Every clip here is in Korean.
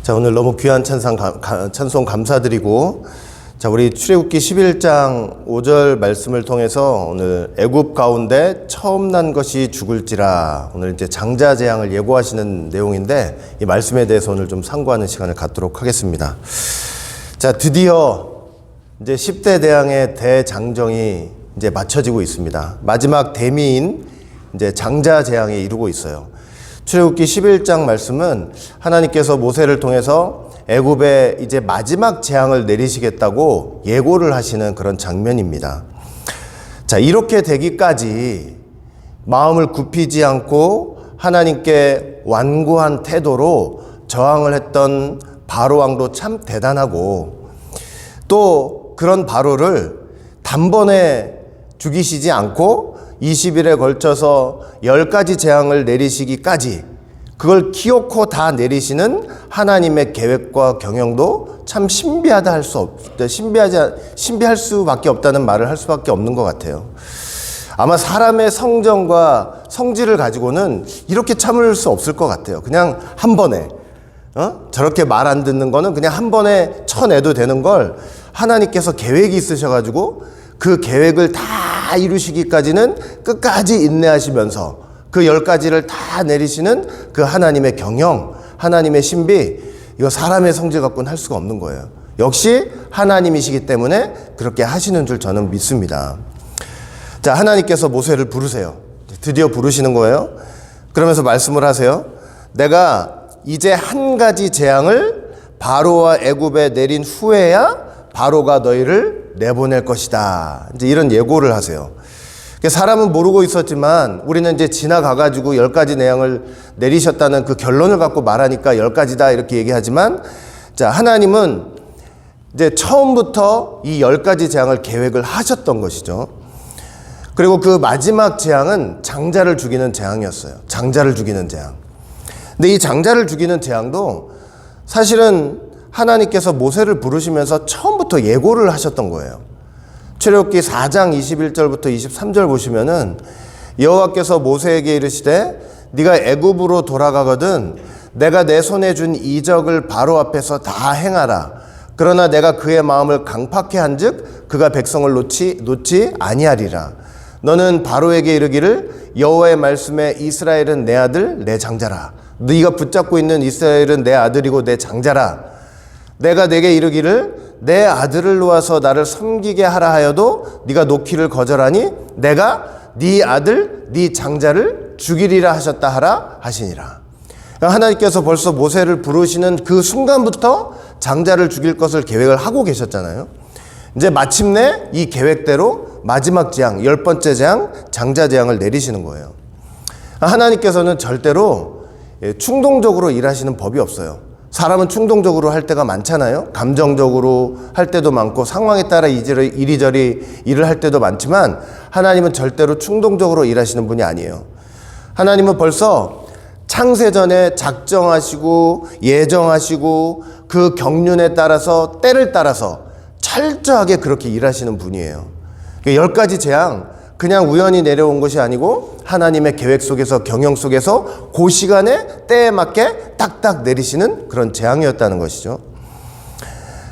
자, 오늘 너무 귀한 찬송 감사드리고, 자, 우리 출애굽기 11장 5절 말씀을 통해서 오늘 애굽 가운데 처음 난 것이 죽을지라, 오늘 이제 장자 재앙을 예고하시는 내용인데 이 말씀에 대해서 오늘 좀 상고하는 시간을 갖도록 하겠습니다. 자, 드디어 이제 10대 대왕의 대장정이 이제 맞춰지고 있습니다. 마지막 대미인 이제 장자 재앙에 이르고 있어요. 출애굽기 11장 말씀은 하나님께서 모세를 통해서 애굽에 이제 마지막 재앙을 내리시겠다고 예고를 하시는 그런 장면입니다. 자, 이렇게 되기까지 마음을 굽히지 않고 하나님께 완고한 태도로 저항을 했던 바로 왕도 참 대단하고, 또 그런 바로를 단번에 죽이시지 않고 20일에 걸쳐서 10가지 재앙을 내리시기까지 그걸 기어코 다 내리시는 하나님의 계획과 경영도 참 신비할 수밖에 없다는 말을 할 수밖에 없는 것 같아요. 아마 사람의 성정과 성질을 가지고는 이렇게 참을 수 없을 것 같아요. 그냥 한 번에 저렇게 말 안 듣는 거는 그냥 한 번에 쳐내도 되는 걸 하나님께서 계획이 있으셔가지고 그 계획을 다 이루시기까지는 끝까지 인내하시면서 그 10가지를 다 내리시는 그 하나님의 경영, 하나님의 신비, 이거 사람의 성질 갖고는 할 수가 없는 거예요. 역시 하나님이시기 때문에 그렇게 하시는 줄 저는 믿습니다. 자, 하나님께서 모세를 부르세요. 드디어 부르시는 거예요. 그러면서 말씀을 하세요. 내가 이제 한 가지 재앙을 바로와 애굽에 내린 후에야 바로가 너희를 내보낼 것이다. 이제 이런 예고를 하세요. 사람은 모르고 있었지만 우리는 이제 지나가가지고 10가지 재앙을 내리셨다는 그 결론을 갖고 말하니까 10가지다 이렇게 얘기하지만, 자, 하나님은 이제 처음부터 이 10가지 재앙을 계획을 하셨던 것이죠. 그리고 그 마지막 재앙은 장자를 죽이는 재앙이었어요. 장자를 죽이는 재앙. 근데 이 장자를 죽이는 재앙도 사실은 하나님께서 모세를 부르시면서 처음부터 예고를 하셨던 거예요. 출애굽기 4장 21절부터 23절 보시면은 여호와께서 모세에게 이르시되 네가 애굽으로 돌아가거든 내가 내 손에 준 이적을 바로 앞에서 다 행하라. 그러나 내가 그의 마음을 강팍해 한즉 그가 백성을 놓지 아니하리라. 너는 바로에게 이르기를 여호와의 말씀에 이스라엘은 내 아들 내 장자라. 네가 붙잡고 있는 이스라엘은 내 아들이고 내 장자라. 내가 네게 이르기를 내 아들을 놓아서 나를 섬기게 하라 하여도 네가 놓기를 거절하니 내가 네 아들 네 장자를 죽이리라 하셨다 하라 하시니라. 하나님께서 벌써 모세를 부르시는 그 순간부터 장자를 죽일 것을 계획을 하고 계셨잖아요. 이제 마침내 이 계획대로 마지막 재앙, 10번째 재앙, 장자 재앙을 내리시는 거예요. 하나님께서는 절대로 충동적으로 일하시는 법이 없어요. 사람은 충동적으로 할 때가 많잖아요. 감정적으로 할 때도 많고 상황에 따라 이리저리 일을 할 때도 많지만 하나님은 절대로 충동적으로 일하시는 분이 아니에요. 하나님은 벌써 창세전에 작정하시고 예정하시고 그 경륜에 따라서 때를 따라서 철저하게 그렇게 일하시는 분이에요. 10가지 재앙 그냥 우연히 내려온 것이 아니고 하나님의 계획 속에서 경영 속에서 그 시간에 때에 맞게 딱딱 내리시는 그런 재앙이었다는 것이죠.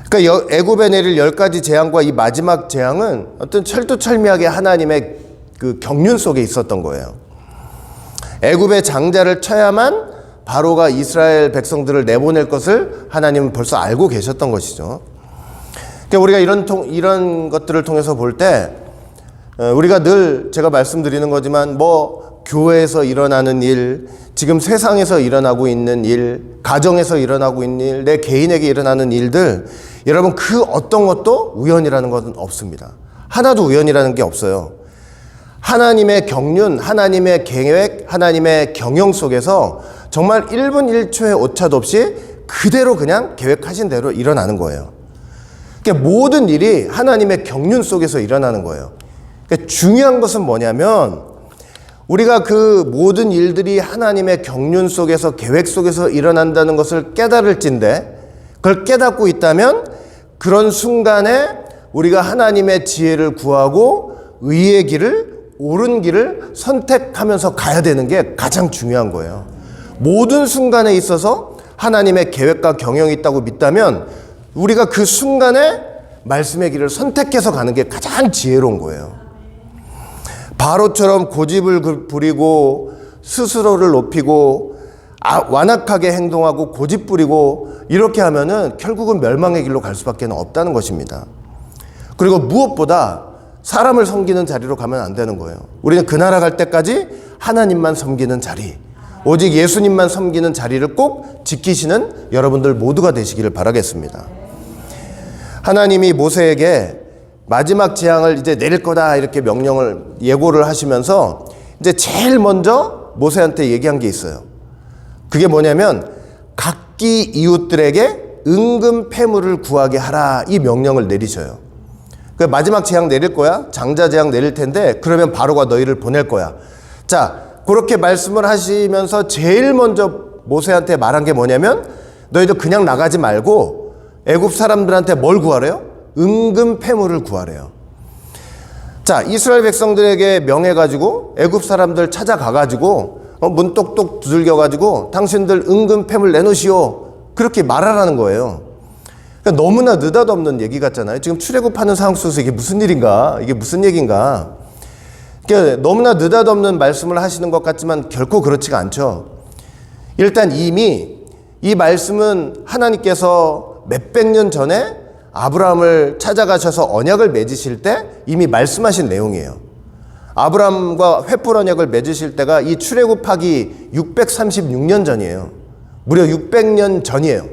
그러니까 애굽에 내릴 10가지 재앙과 이 마지막 재앙은 어떤 철두철미하게 하나님의 그 경륜 속에 있었던 거예요. 애굽의 장자를 쳐야만 바로가 이스라엘 백성들을 내보낼 것을 하나님은 벌써 알고 계셨던 것이죠. 그러니까 우리가 이런 것들을 통해서 볼 때 우리가 늘 제가 말씀드리는 거지만 교회에서 일어나는 일, 지금 세상에서 일어나고 있는 일, 가정에서 일어나고 있는 일, 내 개인에게 일어나는 일들, 여러분 그 어떤 것도 우연이라는 것은 없습니다. 하나도 우연이라는 게 없어요. 하나님의 경륜, 하나님의 계획, 하나님의 경영 속에서 정말 1분 1초의 오차도 없이 그대로 그냥 계획하신 대로 일어나는 거예요. 그러니까 모든 일이 하나님의 경륜 속에서 일어나는 거예요. 그러니까 중요한 것은 뭐냐면 우리가 그 모든 일들이 하나님의 경륜 속에서 계획 속에서 일어난다는 것을 깨달을진데, 그걸 깨닫고 있다면 그런 순간에 우리가 하나님의 지혜를 구하고 의의 길을, 옳은 길을 선택하면서 가야 되는 게 가장 중요한 거예요. 모든 순간에 있어서 하나님의 계획과 경영이 있다고 믿다면 우리가 그 순간에 말씀의 길을 선택해서 가는 게 가장 지혜로운 거예요. 바로처럼 고집을 부리고 스스로를 높이고 완악하게 행동하고 고집 부리고 이렇게 하면은 결국은 멸망의 길로 갈 수밖에 없다는 것입니다. 그리고 무엇보다 사람을 섬기는 자리로 가면 안 되는 거예요. 우리는 그 나라 갈 때까지 하나님만 섬기는 자리, 오직 예수님만 섬기는 자리를 꼭 지키시는 여러분들 모두가 되시기를 바라겠습니다. 하나님이 모세에게 마지막 재앙을 이제 내릴 거다 이렇게 명령을 예고를 하시면서 이제 제일 먼저 모세한테 얘기한 게 있어요. 그게 뭐냐면 각기 이웃들에게 은금 패물을 구하게 하라, 이 명령을 내리셔요. 그 마지막 재앙 내릴 거야. 장자 재앙 내릴 텐데 그러면 바로가 너희를 보낼 거야. 자, 그렇게 말씀을 하시면서 제일 먼저 모세한테 말한 게 뭐냐면 너희들 그냥 나가지 말고 애굽 사람들한테 뭘 구하래요? 은금 패물을 구하래요. 자, 이스라엘 백성들에게 명해가지고 애굽 사람들 찾아가가지고 문 똑똑 두들겨가지고 당신들 은금 패물 내놓으시오, 그렇게 말하라는 거예요. 그러니까 너무나 느닷없는 얘기 같잖아요. 지금 출애굽하는 상황 속에서 이게 무슨 일인가, 이게 무슨 얘기인가. 그러니까 너무나 느닷없는 말씀을 하시는 것 같지만 결코 그렇지가 않죠. 일단 이미 이 말씀은 하나님께서 몇백 년 전에 아브라함을 찾아가셔서 언약을 맺으실 때 이미 말씀하신 내용이에요. 아브라함과 횃불 언약을 맺으실 때가 이 출애굽하기 636년 전이에요. 무려 600년 전이에요.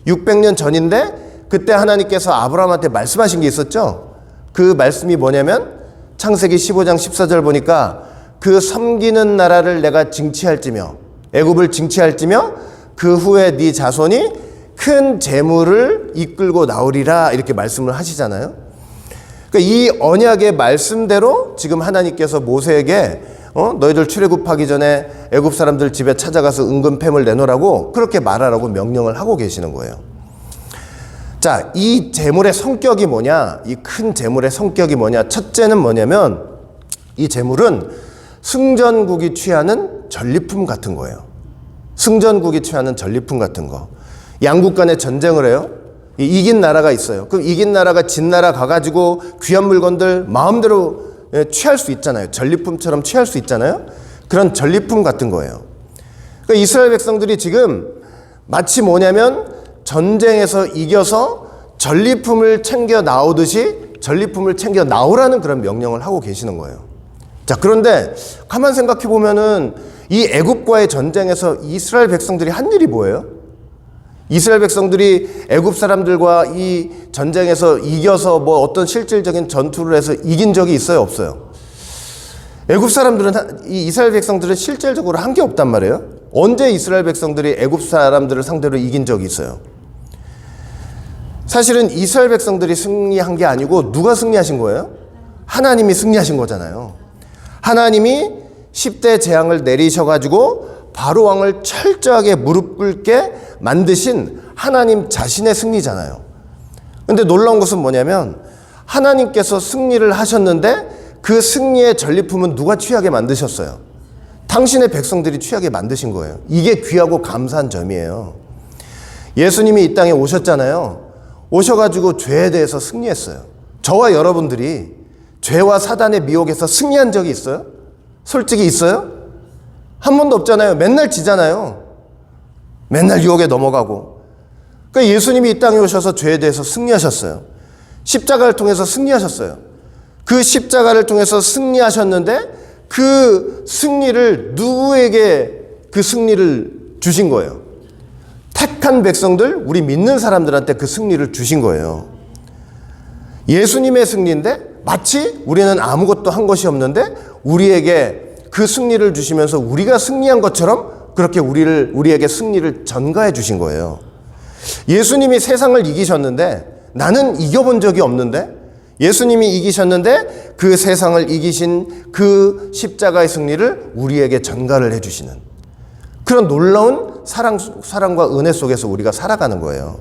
600년 전인데 그때 하나님께서 아브라함한테 말씀하신 게 있었죠. 그 말씀이 뭐냐면 창세기 15장 14절 보니까 그 섬기는 나라를 내가 징치할지며 애굽을 징치할지며 그 후에 네 자손이 큰 재물을 이끌고 나오리라, 이렇게 말씀을 하시잖아요. 그러니까 이 언약의 말씀대로 지금 하나님께서 모세에게 너희들 출애굽하기 전에 애굽 사람들 집에 찾아가서 은금 패물 내놓으라고 그렇게 말하라고 명령을 하고 계시는 거예요. 자, 이 재물의 성격이 뭐냐? 이 큰 재물의 성격이 뭐냐? 첫째는 뭐냐면 이 재물은 승전국이 취하는 전리품 같은 거예요. 승전국이 취하는 전리품 같은 거. 양국 간에 전쟁을 해요. 이긴 나라가 있어요. 그럼 이긴 나라가 진 나라 가가지고 귀한 물건들 마음대로 취할 수 있잖아요. 전리품처럼 취할 수 있잖아요. 그런 전리품 같은 거예요. 그러니까 이스라엘 백성들이 지금 마치 뭐냐면 전쟁에서 이겨서 전리품을 챙겨 나오듯이 전리품을 챙겨 나오라는 그런 명령을 하고 계시는 거예요. 자, 그런데 가만 생각해 보면은 이 애굽과의 전쟁에서 이스라엘 백성들이 한 일이 뭐예요? 이스라엘 백성들이 애굽 사람들과 이 전쟁에서 이겨서 뭐 어떤 실질적인 전투를 해서 이긴 적이 있어요, 없어요? 애굽 사람들은, 이 이스라엘 백성들은 실질적으로 한 게 없단 말이에요. 언제 이스라엘 백성들이 애굽 사람들을 상대로 이긴 적이 있어요? 사실은 이스라엘 백성들이 승리한 게 아니고 누가 승리하신 거예요? 하나님이 승리하신 거잖아요. 하나님이 10대 재앙을 내리셔가지고 바로 왕을 철저하게 무릎 꿇게 만드신 하나님 자신의 승리잖아요. 근데 놀라운 것은 뭐냐면 하나님께서 승리를 하셨는데 그 승리의 전리품은 누가 취하게 만드셨어요? 당신의 백성들이 취하게 만드신 거예요. 이게 귀하고 감사한 점이에요. 예수님이 이 땅에 오셨잖아요. 오셔가지고 죄에 대해서 승리했어요. 저와 여러분들이 죄와 사단의 미혹에서 승리한 적이 있어요? 솔직히 있어요? 한 번도 없잖아요. 맨날 지잖아요. 맨날 유혹에 넘어가고. 그러니까 예수님이 이 땅에 오셔서 죄에 대해서 승리하셨어요. 십자가를 통해서 승리하셨어요. 그 십자가를 통해서 승리하셨는데 그 승리를 누구에게 그 승리를 주신 거예요? 택한 백성들, 우리 믿는 사람들한테 그 승리를 주신 거예요. 예수님의 승리인데 마치 우리는 아무것도 한 것이 없는데 우리에게 그 승리를 주시면서 우리가 승리한 것처럼 그렇게 우리에게 승리를 전가해 주신 거예요. 예수님이 세상을 이기셨는데 나는 이겨본 적이 없는데 예수님이 이기셨는데 그 세상을 이기신 그 십자가의 승리를 우리에게 전가를 해주시는 그런 놀라운 사랑과 은혜 속에서 우리가 살아가는 거예요.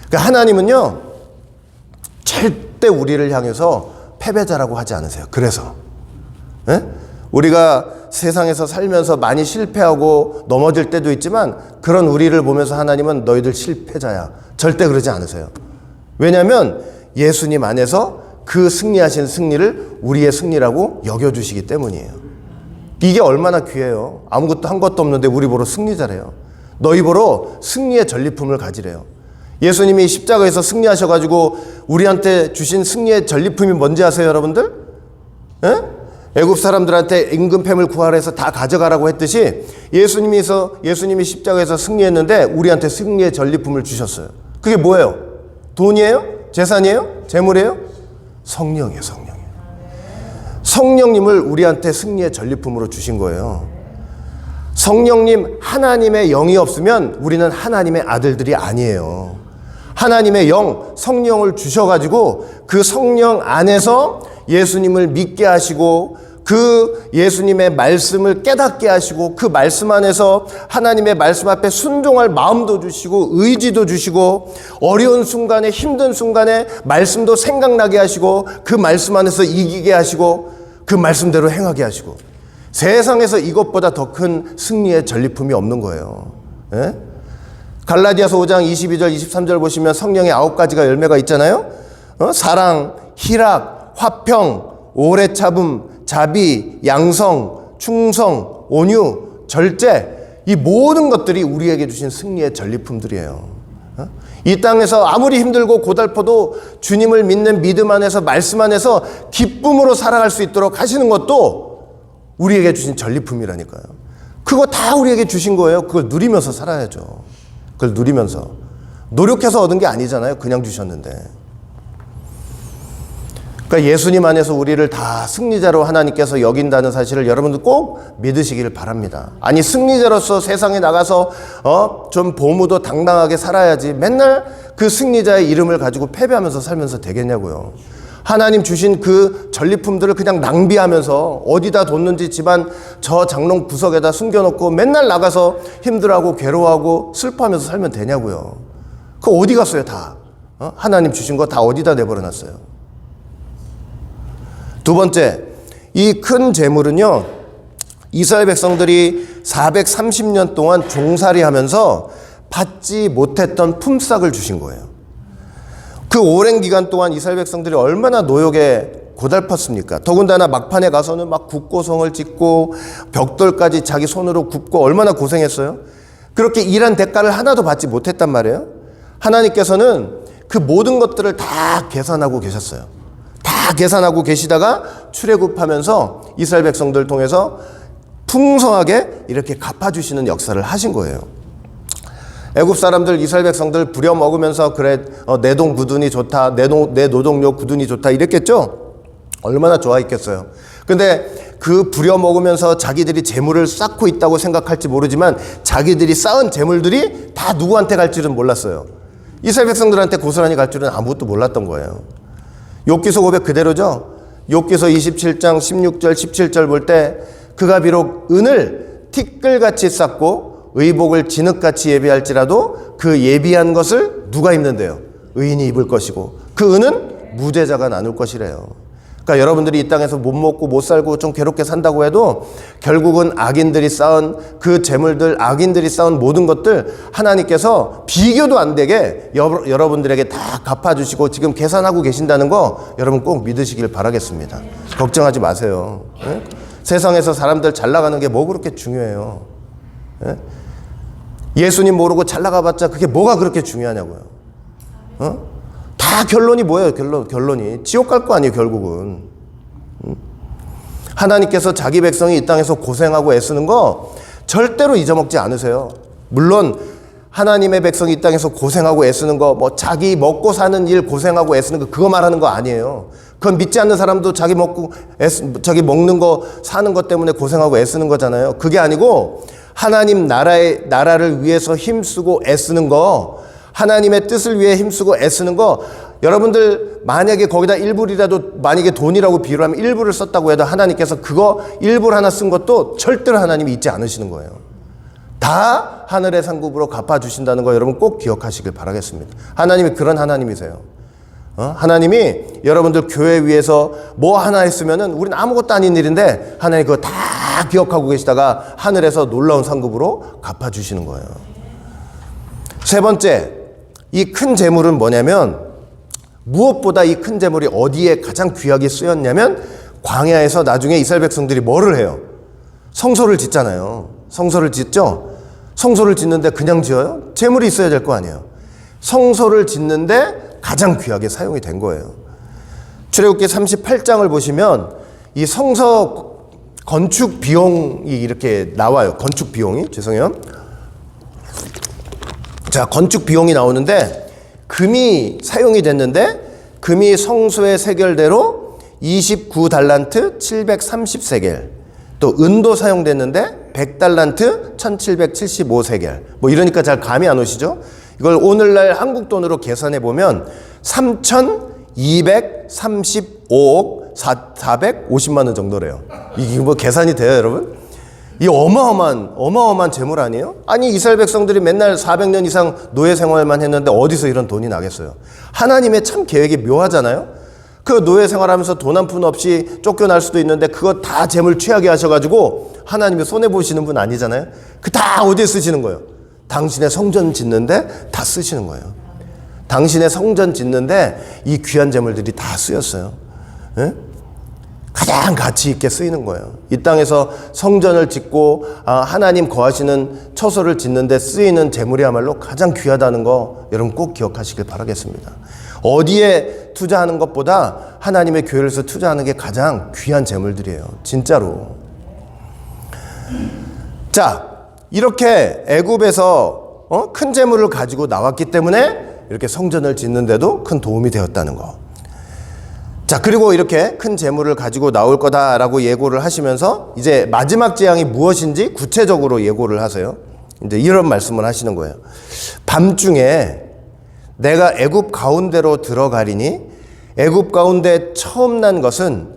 그러니까 하나님은요, 절대 우리를 향해서 패배자라고 하지 않으세요. 그래서 우리가 세상에서 살면서 많이 실패하고 넘어질 때도 있지만 그런 우리를 보면서 하나님은 너희들 실패자야. 절대 그러지 않으세요. 왜냐하면 예수님 안에서 그 승리하신 승리를 우리의 승리라고 여겨주시기 때문이에요. 이게 얼마나 귀해요. 아무것도 한 것도 없는데 우리 보러 승리자래요. 너희 보러 승리의 전리품을 가지래요. 예수님이 십자가에서 승리하셔가지고 우리한테 주신 승리의 전리품이 뭔지 아세요, 여러분들? 예? 애굽 사람들한테 임금패물 구하라 해서 다 가져가라고 했듯이 예수님이 십자가에서 승리했는데 우리한테 승리의 전리품을 주셨어요. 그게 뭐예요? 돈이에요? 재산이에요? 재물이에요? 성령이에요, 성령이에요. 성령님을 우리한테 승리의 전리품으로 주신 거예요. 성령님, 하나님의 영이 없으면 우리는 하나님의 아들들이 아니에요. 하나님의 영, 성령을 주셔가지고 그 성령 안에서 예수님을 믿게 하시고 그 예수님의 말씀을 깨닫게 하시고 그 말씀 안에서 하나님의 말씀 앞에 순종할 마음도 주시고 의지도 주시고 어려운 순간에 힘든 순간에 말씀도 생각나게 하시고 그 말씀 안에서 이기게 하시고 그 말씀대로 행하게 하시고 세상에서 이것보다 더 큰 승리의 전리품이 없는 거예요. 예? 갈라디아서 5장 22절 23절 보시면 성령의 9가지가 열매가 있잖아요. 사랑, 희락, 화평, 오래 참음, 자비, 양성, 충성, 온유, 절제, 이 모든 것들이 우리에게 주신 승리의 전리품들이에요. 이 땅에서 아무리 힘들고 고달퍼도 주님을 믿는 믿음 안에서 말씀 안에서 기쁨으로 살아갈 수 있도록 하시는 것도 우리에게 주신 전리품이라니까요. 그거 다 우리에게 주신 거예요. 그걸 누리면서 살아야죠. 그걸 누리면서. 노력해서 얻은 게 아니잖아요. 그냥 주셨는데. 그러니까 예수님 안에서 우리를 다 승리자로 하나님께서 여긴다는 사실을 여러분들 꼭 믿으시기를 바랍니다. 아니 승리자로서 세상에 나가서 좀 보무도 당당하게 살아야지 맨날 그 승리자의 이름을 가지고 패배하면서 살면서 되겠냐고요. 하나님 주신 그 전리품들을 그냥 낭비하면서 어디다 뒀는지 집안 저 장롱 구석에다 숨겨놓고 맨날 나가서 힘들어하고 괴로워하고 슬퍼하면서 살면 되냐고요. 그거 어디 갔어요 다. 하나님 주신 거 다 어디다 내버려놨어요. 두 번째, 이 큰 재물은요, 이스라엘 백성들이 430년 동안 종살이 하면서 받지 못했던 품삯을 주신 거예요. 그 오랜 기간 동안 이스라엘 백성들이 얼마나 노역에 고달팠습니까? 더군다나 막판에 가서는 막 국고성을 짓고 벽돌까지 자기 손으로 굽고 얼마나 고생했어요? 그렇게 일한 대가를 하나도 받지 못했단 말이에요. 하나님께서는 그 모든 것들을 다 계산하고 계셨어요. 다 계산하고 계시다가 출애굽하면서 이스라엘 백성들 통해서 풍성하게 이렇게 갚아주시는 역사를 하신 거예요. 애굽 사람들 이스라엘 백성들 부려먹으면서 그래 내 돈 굳으니 좋다, 내 노동력 굳으니 좋다 이랬겠죠. 얼마나 좋아했겠어요. 근데 그 부려먹으면서 자기들이 재물을 쌓고 있다고 생각할지 모르지만 자기들이 쌓은 재물들이 다 누구한테 갈 줄은 몰랐어요. 이스라엘 백성들한테 고스란히 갈 줄은 아무것도 몰랐던 거예요. 욥기서 고백 그대로죠. 욥기서 27장 16절 17절 볼 때 그가 비록 은을 티끌같이 쌓고 의복을 진흙같이 예비할지라도 그 예비한 것을 누가 입는데요? 의인이 입을 것이고 그 은은 무죄자가 나눌 것이래요. 그러니까 여러분들이 이 땅에서 못 먹고 못 살고 좀 괴롭게 산다고 해도 결국은 악인들이 쌓은 그 재물들, 악인들이 쌓은 모든 것들 하나님께서 비교도 안 되게 여러분들에게 다 갚아주시고 지금 계산하고 계신다는 거 여러분 꼭 믿으시길 바라겠습니다. 걱정하지 마세요. 네? 세상에서 사람들 잘 나가는 게 뭐 그렇게 중요해요. 네? 예수님 모르고 잘 나가봤자 그게 뭐가 그렇게 중요하냐고요. 다 결론이 뭐예요? 결론이 지옥 갈 거 아니에요 결국은. 하나님께서 자기 백성이 이 땅에서 고생하고 애쓰는 거 절대로 잊어먹지 않으세요. 물론 하나님의 백성이 이 땅에서 고생하고 애쓰는 거 뭐 자기 먹고 사는 일 고생하고 애쓰는 거 그거 말하는 거 아니에요. 그건 믿지 않는 사람도 자기 자기 먹는 거 사는 것 때문에 고생하고 애쓰는 거잖아요. 그게 아니고 하나님 나라를 위해서 힘쓰고 애쓰는 거, 하나님의 뜻을 위해 힘쓰고 애쓰는 거, 여러분들 만약에 거기다 일부라도 만약에 돈이라고 비유를 하면 일부를 썼다고 해도 하나님께서 그거 일부를 하나 쓴 것도 절대로 하나님이 잊지 않으시는 거예요. 다 하늘의 상급으로 갚아주신다는 거 여러분 꼭 기억하시길 바라겠습니다. 하나님이 그런 하나님이세요. 하나님이 여러분들 교회 위해서 뭐 하나 했으면은 우리는 아무것도 아닌 일인데 하나님 그거 다 다 기억하고 계시다가 하늘에서 놀라운 상급으로 갚아주시는 거예요. 세 번째, 이 큰 재물은 뭐냐면, 무엇보다 이 큰 재물이 어디에 가장 귀하게 쓰였냐면, 광야에서 나중에 이스라엘 백성들이 뭐를 해요? 성소를 짓잖아요. 성소를 짓죠? 성소를 짓는데 그냥 지어요? 재물이 있어야 될 거 아니에요. 성소를 짓는데 가장 귀하게 사용이 된 거예요. 출애굽기 38장을 보시면 이 성서 건축 비용이 이렇게 나와요. 건축 비용이, 죄송해요. 자, 건축 비용이 나오는데 금이 사용이 됐는데 금이 성소의 세겔대로 29달란트 730세겔, 또 은도 사용됐는데 100달란트 1775세겔. 뭐 이러니까 잘 감이 안 오시죠? 이걸 오늘날 한국 돈으로 계산해 보면 3,235억 450만 원 정도래요. 이게 뭐 계산이 돼요, 여러분? 이 어마어마한 재물 아니에요? 아니, 이스라엘 백성들이 맨날 400년 이상 노예 생활만 했는데 어디서 이런 돈이 나겠어요? 하나님의 참 계획이 묘하잖아요? 그 노예 생활하면서 돈 한 푼 없이 쫓겨날 수도 있는데 그거 다 재물 취하게 하셔가지고 하나님이 손해보시는 분 아니잖아요? 그 다 어디에 쓰시는 거예요? 당신의 성전 짓는데 다 쓰시는 거예요. 당신의 성전 짓는데 이 귀한 재물들이 다 쓰였어요. 예? 가장 가치 있게 쓰이는 거예요. 이 땅에서 성전을 짓고 하나님 거하시는 처소를 짓는데 쓰이는 재물이야말로 가장 귀하다는 거 여러분 꼭 기억하시길 바라겠습니다. 어디에 투자하는 것보다 하나님의 교회에서 투자하는 게 가장 귀한 재물들이에요. 진짜로. 자, 이렇게 애굽에서 큰 재물을 가지고 나왔기 때문에 이렇게 성전을 짓는데도 큰 도움이 되었다는 거. 자, 그리고 이렇게 큰 재물을 가지고 나올 거다라고 예고를 하시면서 이제 마지막 재앙이 무엇인지 구체적으로 예고를 하세요. 이제 이런 말씀을 하시는 거예요. 밤중에 내가 애굽 가운데로 들어가리니 애굽 가운데 처음 난 것은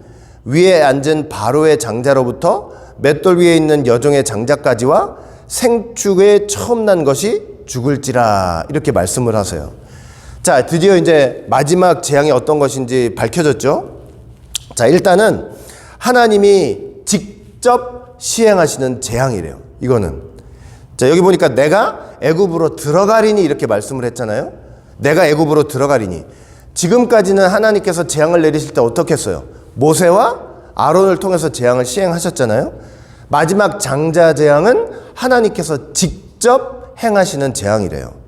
위에 앉은 바로의 장자로부터 맷돌 위에 있는 여종의 장자까지와 생축에 처음 난 것이 죽을지라, 이렇게 말씀을 하세요. 자, 드디어 이제 마지막 재앙이 어떤 것인지 밝혀졌죠. 자, 일단은 하나님이 직접 시행하시는 재앙이래요. 이거는. 자, 여기 보니까 내가 애굽으로 들어가리니 이렇게 말씀을 했잖아요. 내가 애굽으로 들어가리니. 지금까지는 하나님께서 재앙을 내리실 때 어떻게 했어요? 모세와 아론을 통해서 재앙을 시행하셨잖아요. 마지막 장자 재앙은 하나님께서 직접 행하시는 재앙이래요.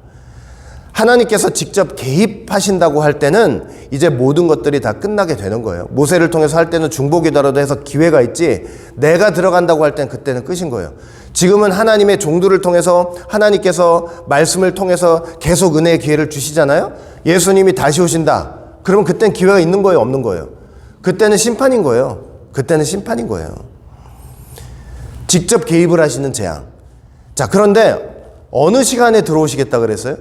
하나님께서 직접 개입하신다고 할 때는 이제 모든 것들이 다 끝나게 되는 거예요. 모세를 통해서 할 때는 중보기도라도 해서 기회가 있지, 내가 들어간다고 할 때는 그때는 끝인 거예요. 지금은 하나님의 종들을 통해서 하나님께서 말씀을 통해서 계속 은혜의 기회를 주시잖아요. 예수님이 다시 오신다. 그러면 그때는 기회가 있는 거예요, 없는 거예요? 그때는 심판인 거예요. 그때는 심판인 거예요. 직접 개입을 하시는 재앙. 자, 그런데 어느 시간에 들어오시겠다 그랬어요?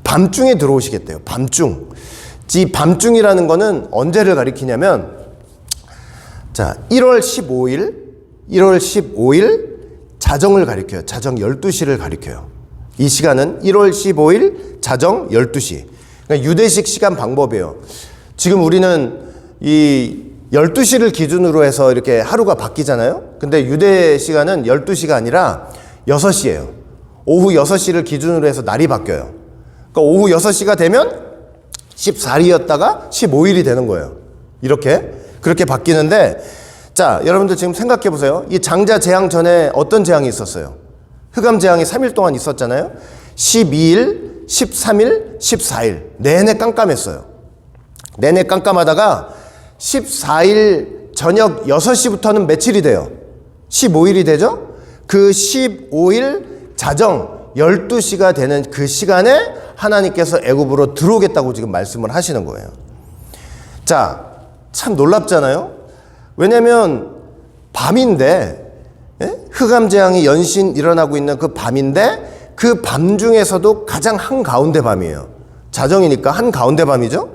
밤중에 들어오시겠대요. 밤중. 이 밤중이라는 거는 언제를 가리키냐면, 자, 1월 15일 자정을 가리켜요. 자정 12시를 가리켜요. 이 시간은 1월 15일 자정 12시. 그러니까 유대식 시간 방법이에요. 지금 우리는 이 12시를 기준으로 해서 이렇게 하루가 바뀌잖아요. 근데 유대 시간은 12시가 아니라 6시예요. 오후 6시를 기준으로 해서 날이 바뀌어요. 그러니까 오후 6시가 되면 14일이었다가 15일이 되는 거예요. 그렇게 바뀌는데, 자, 여러분들 지금 생각해 보세요. 이 장자 재앙 전에 어떤 재앙이 있었어요? 흑암 재앙이 3일 동안 있었잖아요. 12일, 13일, 14일 내내 깜깜했어요. 내내 깜깜하다가 14일 저녁 6시부터는 며칠이 돼요? 15일이 되죠? 그 15일 자정 12시가 되는 그 시간에 하나님께서 애굽으로 들어오겠다고 지금 말씀을 하시는 거예요. 자, 참 놀랍잖아요. 왜냐면 밤인데, 흑암 재앙이 연신 일어나고 있는 그 밤인데 그 밤 중에서도 가장 한가운데 밤이에요. 자정이니까 한가운데 밤이죠.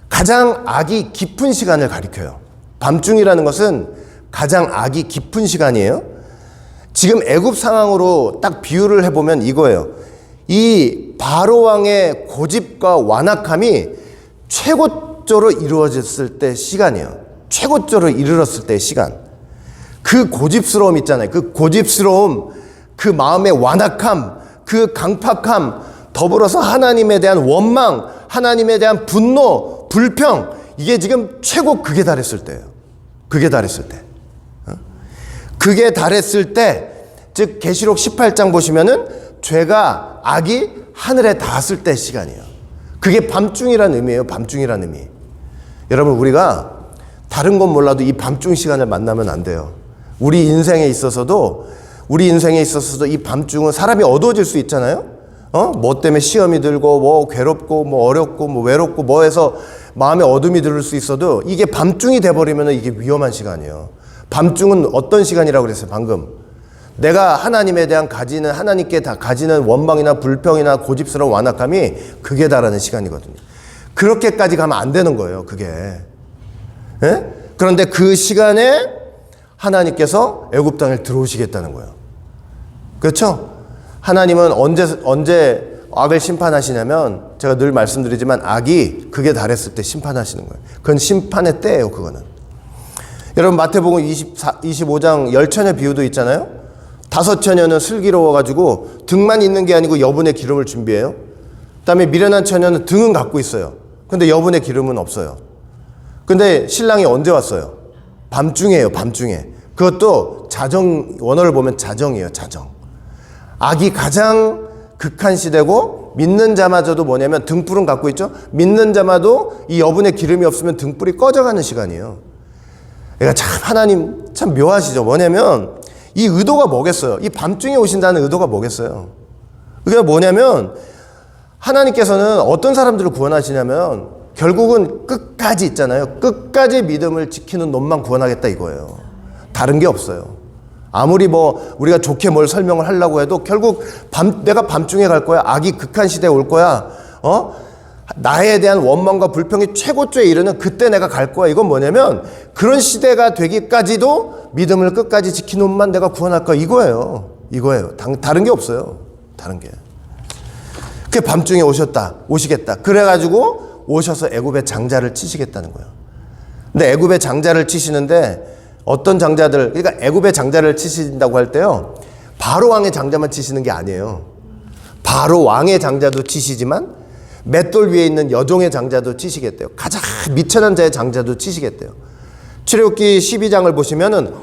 가장 악이 깊은 시간을 가리켜요. 밤중이라는 것은 가장 악이 깊은 시간이에요. 지금 애굽 상황으로 딱 비유를 해보면 이거예요. 이 바로 왕의 고집과 완악함이 최고조로 이루어졌을 때 시간이에요. 최고조로 이르렀을 때 시간. 그 고집스러움 있잖아요. 그 고집스러움, 그 마음의 완악함, 그 강팍함, 더불어서 하나님에 대한 원망, 하나님에 대한 분노, 불평, 이게 지금 최고 극에 달했을 때예요. 극에 달했을 때. 극에 달했을 때, 즉 계시록 18장 보시면은 죄가, 악이 하늘에 닿았을 때 시간이에요. 그게 밤중이라는 의미예요. 밤중이라는 의미. 여러분, 우리가 다른 건 몰라도 이 밤중 시간을 만나면 안 돼요. 우리 인생에 있어서도 이 밤중은 사람이 어두워질 수 있잖아요. 뭐 때문에 시험이 들고, 뭐 괴롭고, 뭐 어렵고, 뭐 외롭고, 뭐 해서 마음에 어둠이 들을 수 있어도 이게 밤중이 돼버리면 이게 위험한 시간이에요. 밤중은 어떤 시간이라고 그랬어요, 방금? 내가 하나님에 대한 하나님께 다 가지는 원망이나 불평이나 고집스러운 완악함이 극에 달하는 시간이거든요. 그렇게까지 가면 안 되는 거예요, 그게. 예? 그런데 그 시간에 하나님께서 애굽 땅에 들어오시겠다는 거예요. 그렇죠? 하나님은 언제 악을 심판하시냐면, 제가 늘 말씀드리지만 악이 극에 달했을 때 심판하시는 거예요. 그건 심판의 때예요, 그거는. 여러분, 마태복음 25장 열처녀 비유도 있잖아요. 5처녀는 슬기로워가지고 등만 있는 게 아니고 여분의 기름을 준비해요. 그다음에 미련한 처녀는 등은 갖고 있어요. 근데 여분의 기름은 없어요. 근데 신랑이 언제 왔어요? 밤중이에요, 밤중에. 그것도 원어를 보면 자정이에요, 자정. 악이 가장 극한 시대고, 믿는 자마저도 뭐냐면 등불은 갖고 있죠? 믿는 자마도 이 여분의 기름이 없으면 등불이 꺼져가는 시간이에요. 그러니까 참 하나님 참 묘하시죠. 뭐냐면 이 의도가 뭐겠어요? 이 밤중에 오신다는 의도가 뭐겠어요? 그게 뭐냐면 하나님께서는 어떤 사람들을 구원하시냐면 결국은 끝까지 있잖아요. 끝까지 믿음을 지키는 놈만 구원하겠다 이거예요. 다른 게 없어요. 아무리 뭐 우리가 좋게 뭘 설명을 하려고 해도 결국 내가 밤중에 갈 거야. 악이 극한 시대에 올 거야. 나에 대한 원망과 불평이 최고조에 이르는 그때 내가 갈 거야. 이건 뭐냐면 그런 시대가 되기까지도 믿음을 끝까지 지키는 놈만 내가 구원할 거야. 이거예요. 다른 게 없어요. 다른 게. 그게 밤중에 오시겠다. 그래가지고 오셔서 애굽의 장자를 치시겠다는 거예요. 근데 애굽의 장자를 치시는데 어떤 장자들, 그러니까 애굽의 장자를 치신다고 할 때요, 바로 왕의 장자만 치시는 게 아니에요. 바로 왕의 장자도 치시지만 맷돌 위에 있는 여종의 장자도 치시겠대요. 가장 미천한 자의 장자도 치시겠대요. 출애굽기 12장을 보시면은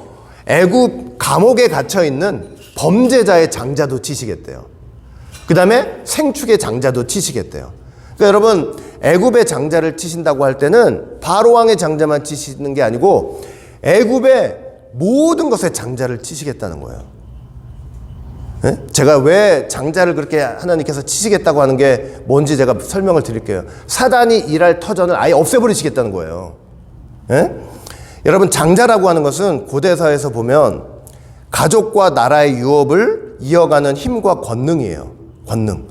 애굽 감옥에 갇혀 있는 범죄자의 장자도 치시겠대요. 그 다음에 생축의 장자도 치시겠대요. 그러니까 여러분, 애굽의 장자를 치신다고 할 때는 바로 왕의 장자만 치시는 게 아니고 애굽의 모든 것에 장자를 치시겠다는 거예요. 네? 제가 왜 장자를 그렇게 하나님께서 치시겠다고 하는 게 뭔지 제가 설명을 드릴게요. 사단이 일할 터전을 아예 없애버리시겠다는 거예요. 네? 여러분, 장자라고 하는 것은 고대사에서 보면 가족과 나라의 유업을 이어가는 힘과 권능이에요. 권능.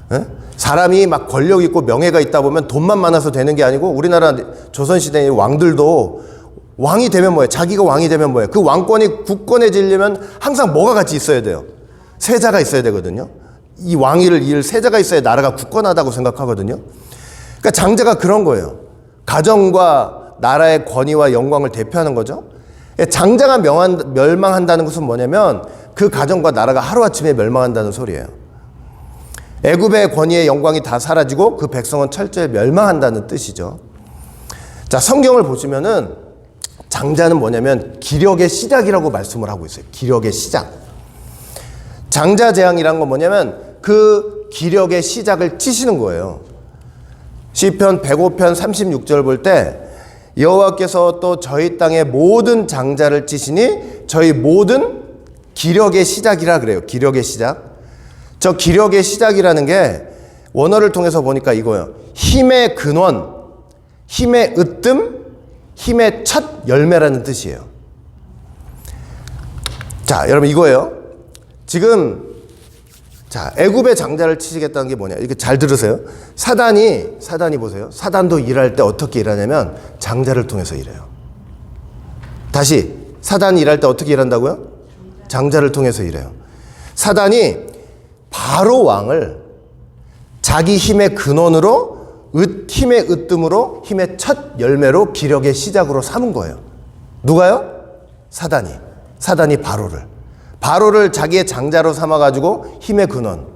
네? 사람이 막 권력 있고 명예가 있다 보면 돈만 많아서 되는 게 아니고, 우리나라 조선시대의 왕들도 왕이 되면 뭐예요? 자기가 왕이 되면 뭐예요? 그 왕권이 굳건해지려면 항상 뭐가 같이 있어야 돼요? 세자가 있어야 되거든요. 이 왕위를 이을 세자가 있어야 나라가 굳건하다고 생각하거든요. 그러니까 장자가 그런 거예요. 가정과 나라의 권위와 영광을 대표하는 거죠. 장자가 멸망한다는 것은 뭐냐면 그 가정과 나라가 하루아침에 멸망한다는 소리예요. 애굽의 권위의 영광이 다 사라지고 그 백성은 철저히 멸망한다는 뜻이죠. 자, 성경을 보시면은 장자는 뭐냐면 기력의 시작이라고 말씀을 하고 있어요. 기력의 시작. 장자 재앙이란 건 뭐냐면 그 기력의 시작을 치시는 거예요. 시편 105편 36절 볼 때 여호와께서 또 저희 땅의 모든 장자를 치시니 저희 모든 기력의 시작이라 그래요. 기력의 시작. 저 기력의 시작이라는 게 원어를 통해서 보니까 이거예요. 힘의 근원, 힘의 으뜸, 힘의 첫 열매라는 뜻이에요. 자, 여러분 이거예요. 지금 자, 애굽의 장자를 치시겠다는 게 뭐냐? 이렇게 잘 들으세요. 사단이 보세요. 사단도 일할 때 어떻게 일하냐면 장자를 통해서 일해요. 다시, 사단이 일할 때 어떻게 일한다고요? 장자를 통해서 일해요. 사단이 바로 왕을 자기 힘의 근원으로, 힘의 으뜸으로, 힘의 첫 열매로, 기력의 시작으로 삼은 거예요. 누가요? 사단이. 사단이 바로를 자기의 장자로 삼아가지고 힘의 근원.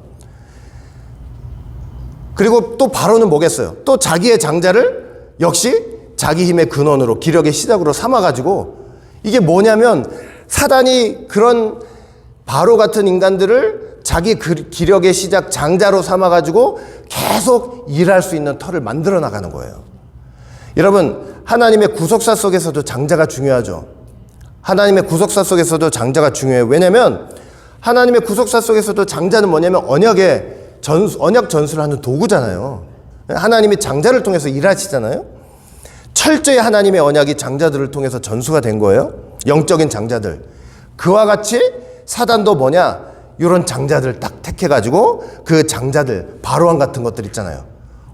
그리고 또 바로는 뭐겠어요? 또 자기의 장자를 역시 자기 힘의 근원으로, 기력의 시작으로 삼아가지고, 이게 뭐냐면 사단이 그런 바로 같은 인간들을 자기 기력의 시작 장자로 삼아가지고 계속 일할 수 있는 터를 만들어 나가는 거예요. 여러분, 하나님의 구속사 속에서도 장자가 중요하죠. 하나님의 구속사 속에서도 장자가 중요해요. 왜냐면 하나님의 구속사 속에서도 장자는 뭐냐면 언약 전수를 하는 도구잖아요. 하나님이 장자를 통해서 일하시잖아요. 철저히 하나님의 언약이 장자들을 통해서 전수가 된 거예요. 영적인 장자들. 그와 같이 사단도 뭐냐? 이런 장자들 딱 택해가지고 그 장자들, 바로왕 같은 것들 있잖아요.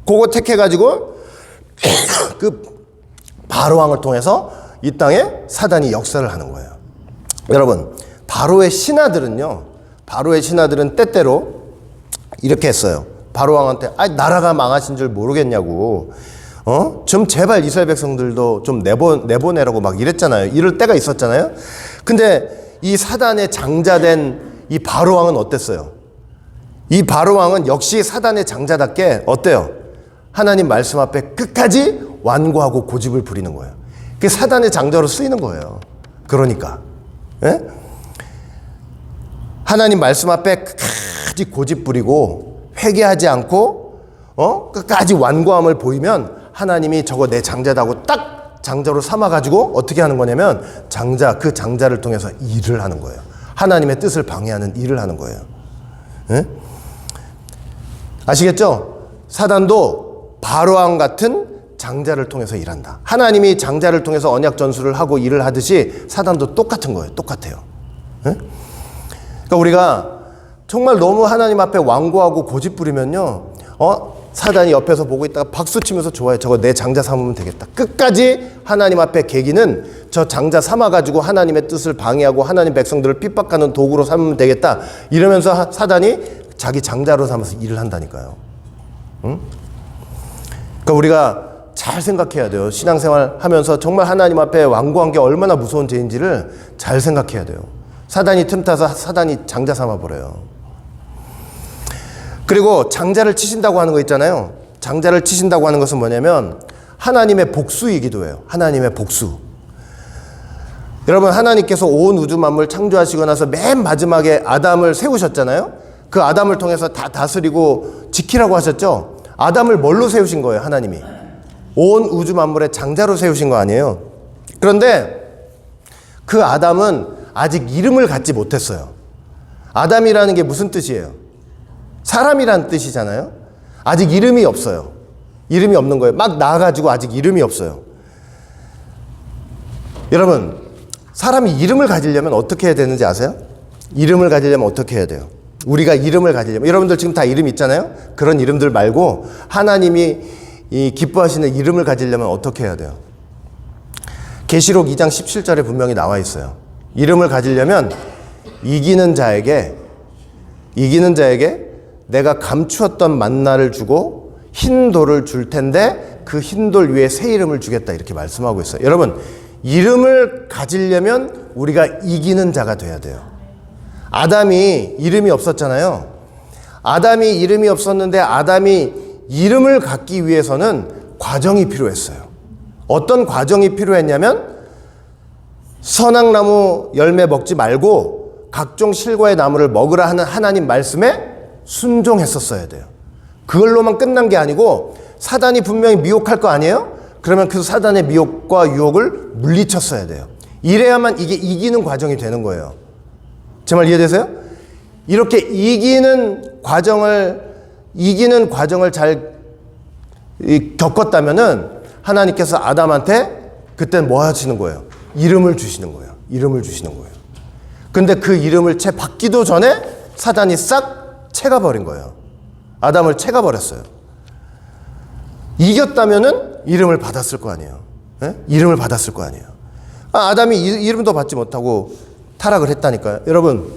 그거 택해가지고 그 바로왕을 통해서 이 땅에 사단이 역사를 하는 거예요. 여러분, 바로의 신하들은 때때로 이렇게 했어요. 바로왕한테 나라가 망하신 줄 모르겠냐고, 좀 제발 이스라엘 백성들도 좀 내보내라고 막 이랬잖아요. 이럴 때가 있었잖아요. 근데 이 사단의 장자된 이 바로왕은 어땠어요? 이 바로왕은 역시 사단의 장자답게 어때요? 하나님 말씀 앞에 끝까지 완고하고 고집을 부리는 거예요. 그게 사단의 장자로 쓰이는 거예요. 그러니까 하나님 말씀 앞에 끝까지 고집 부리고 회개하지 않고 끝까지 완고함을 보이면 하나님이 저거 내 장자다고 딱 장자로 삼아가지고 어떻게 하는 거냐면 그 장자를 통해서 일을 하는 거예요. 하나님의 뜻을 방해하는 일을 하는 거예요. 아시겠죠? 사단도 바로왕 같은 장자를 통해서 일한다. 하나님이 장자를 통해서 언약 전수를 하고 일을 하듯이 사단도 똑같은 거예요. 똑같아요. 그러니까 우리가 정말 너무 하나님 앞에 완고하고 고집 부리면요, 사단이 옆에서 보고 있다가 박수 치면서 좋아요. 저거 내 장자 삼으면 되겠다. 끝까지 하나님 앞에 계기는 저 장자 삼아가지고 하나님의 뜻을 방해하고 하나님 백성들을 핍박하는 도구로 삼으면 되겠다. 이러면서 사단이 자기 장자로 삼아서 일을 한다니까요. 그러니까 우리가 잘 생각해야 돼요. 신앙생활 하면서 정말 하나님 앞에 완고한 게 얼마나 무서운 죄인지를 잘 생각해야 돼요. 사단이 틈타서 사단이 장자 삼아버려요. 그리고 장자를 치신다고 하는 거 있잖아요. 장자를 치신다고 하는 것은 뭐냐면 하나님의 복수이기도 해요. 하나님의 복수. 여러분, 하나님께서 온 우주 만물 창조하시고 나서 맨 마지막에 아담을 세우셨잖아요. 그 아담을 통해서 다 다스리고 지키라고 하셨죠. 아담을 뭘로 세우신 거예요? 하나님이 온 우주 만물의 장자로 세우신 거 아니에요. 그런데 그 아담은 아직 이름을 갖지 못했어요. 아담이라는 게 무슨 뜻이에요? 사람이란 뜻이잖아요. 아직 이름이 없어요. 이름이 없는 거예요. 막 나와가지고 아직 이름이 없어요. 여러분, 사람이 이름을 가지려면 어떻게 해야 되는지 아세요? 이름을 가지려면 어떻게 해야 돼요? 우리가 이름을 가지려면, 여러분들 지금 다 이름 있잖아요. 그런 이름들 말고 하나님이 이 기뻐하시는 이름을 가지려면 어떻게 해야 돼요? 계시록 2장 17절에 분명히 나와 있어요. 이름을 가지려면 이기는 자에게 내가 감추었던 만나를 주고 흰 돌을 줄 텐데 그 흰 돌 위에 새 이름을 주겠다, 이렇게 말씀하고 있어요. 여러분, 이름을 가지려면 우리가 이기는 자가 돼야 돼요. 아담이 이름이 없었잖아요. 아담이 이름이 없었는데 아담이 이름을 갖기 위해서는 과정이 필요했어요. 어떤 과정이 필요했냐면 선악나무 열매 먹지 말고 각종 실과의 나무를 먹으라 하는 하나님 말씀에 순종했었어야 돼요. 그걸로만 끝난 게 아니고 사단이 분명히 미혹할 거 아니에요? 그러면 그 사단의 미혹과 유혹을 물리쳤어야 돼요. 이래야만 이게 이기는 과정이 되는 거예요. 제 말 이해되세요? 이렇게 이기는 과정을 잘 겪었다면은 하나님께서 아담한테 그때는 뭐 하시는 거예요? 이름을 주시는 거예요. 이름을 주시는 거예요. 근데 그 이름을 채 받기도 전에 사단이 싹 채가버린 거예요. 아담을 채가버렸어요. 이겼다면은 이름을 받았을 거 아니에요. 이름을 받았을 거 아니에요. 아담이 이름도 받지 못하고 타락을 했다니까요. 여러분,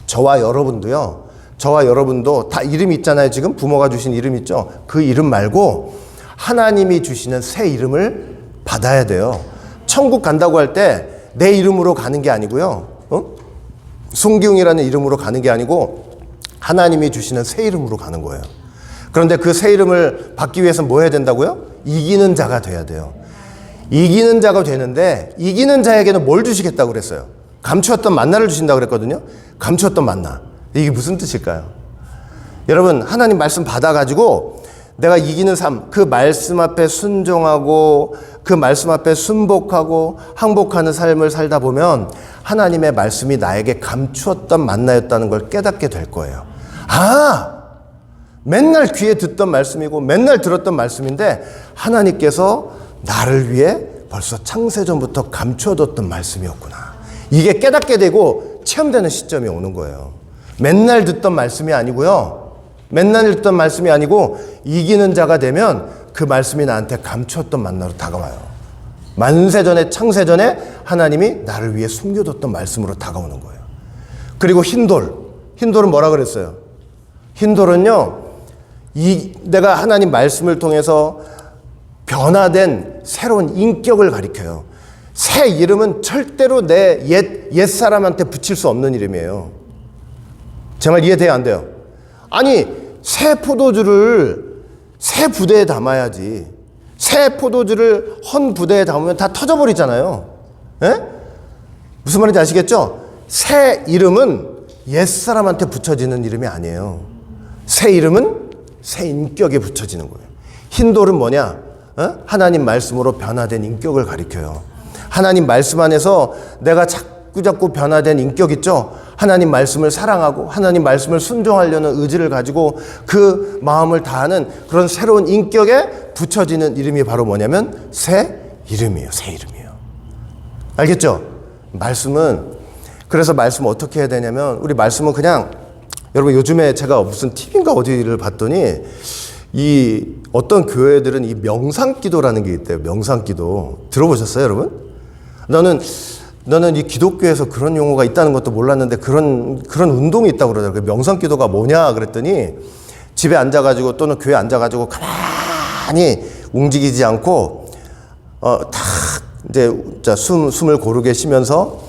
저와 여러분도 다 이름이 있잖아요. 지금 부모가 주신 이름 있죠. 그 이름 말고 하나님이 주시는 새 이름을 받아야 돼요. 천국 간다고 할 때 내 이름으로 가는 게 아니고요. 송기웅이라는 이름으로 가는 게 아니고 하나님이 주시는 새 이름으로 가는 거예요. 그런데 그 새 이름을 받기 위해서는 뭐 해야 된다고요? 이기는 자가 돼야 돼요. 이기는 자가 되는데 이기는 자에게는 뭘 주시겠다고 그랬어요? 감추었던 만나를 주신다고 그랬거든요. 감추었던 만나. 이게 무슨 뜻일까요? 여러분, 하나님 말씀 받아가지고 내가 이기는 삶, 그 말씀 앞에 순종하고 그 말씀 앞에 순복하고 항복하는 삶을 살다 보면 하나님의 말씀이 나에게 감추었던 만나였다는 걸 깨닫게 될 거예요. 아! 맨날 귀에 듣던 말씀이고 맨날 들었던 말씀인데 하나님께서 나를 위해 벌써 창세전부터 감추어뒀던 말씀이었구나. 이게 깨닫게 되고 체험되는 시점이 오는 거예요. 맨날 듣던 말씀이 아니고요. 맨날 듣던 말씀이 아니고 이기는 자가 되면 그 말씀이 나한테 감추었던 만나로 다가와요. 만세전에 창세전에 하나님이 나를 위해 숨겨뒀던 말씀으로 다가오는 거예요. 그리고 흰돌은 뭐라 그랬어요? 흰돌은요, 내가 하나님 말씀을 통해서 변화된 새로운 인격을 가리켜요. 새 이름은 절대로 내 옛사람한테 붙일 수 없는 이름이에요. 제 말 이해돼요, 안 돼요? 아니, 새 포도주를 새 부대에 담아야지. 새 포도주를 헌 부대에 담으면 다 터져버리잖아요. 예? 무슨 말인지 아시겠죠? 새 이름은 옛사람한테 붙여지는 이름이 아니에요. 새 이름은 새 인격에 붙여지는 거예요. 흰돌은 뭐냐? 하나님 말씀으로 변화된 인격을 가리켜요. 하나님 말씀 안에서 내가 자꾸 변화된 인격 있죠? 하나님 말씀을 사랑하고 하나님 말씀을 순종하려는 의지를 가지고 그 마음을 다하는 그런 새로운 인격에 붙여지는 이름이 바로 뭐냐면 새 이름이에요. 새 이름이에요. 알겠죠? 그래서 말씀 어떻게 해야 되냐면 우리 말씀은 그냥 여러분 요즘에 제가 무슨 TV인가 어디를 봤더니 이 어떤 교회들은 이 명상기도라는 게 있대요. 명상기도. 들어보셨어요, 여러분? 너는 이 기독교에서 그런 용어가 있다는 것도 몰랐는데 그런 운동이 있다고 그러더라고요. 명상기도가 뭐냐 그랬더니 집에 앉아가지고 또는 교회에 앉아가지고 가만히 움직이지 않고 이제 숨을 고르게 쉬면서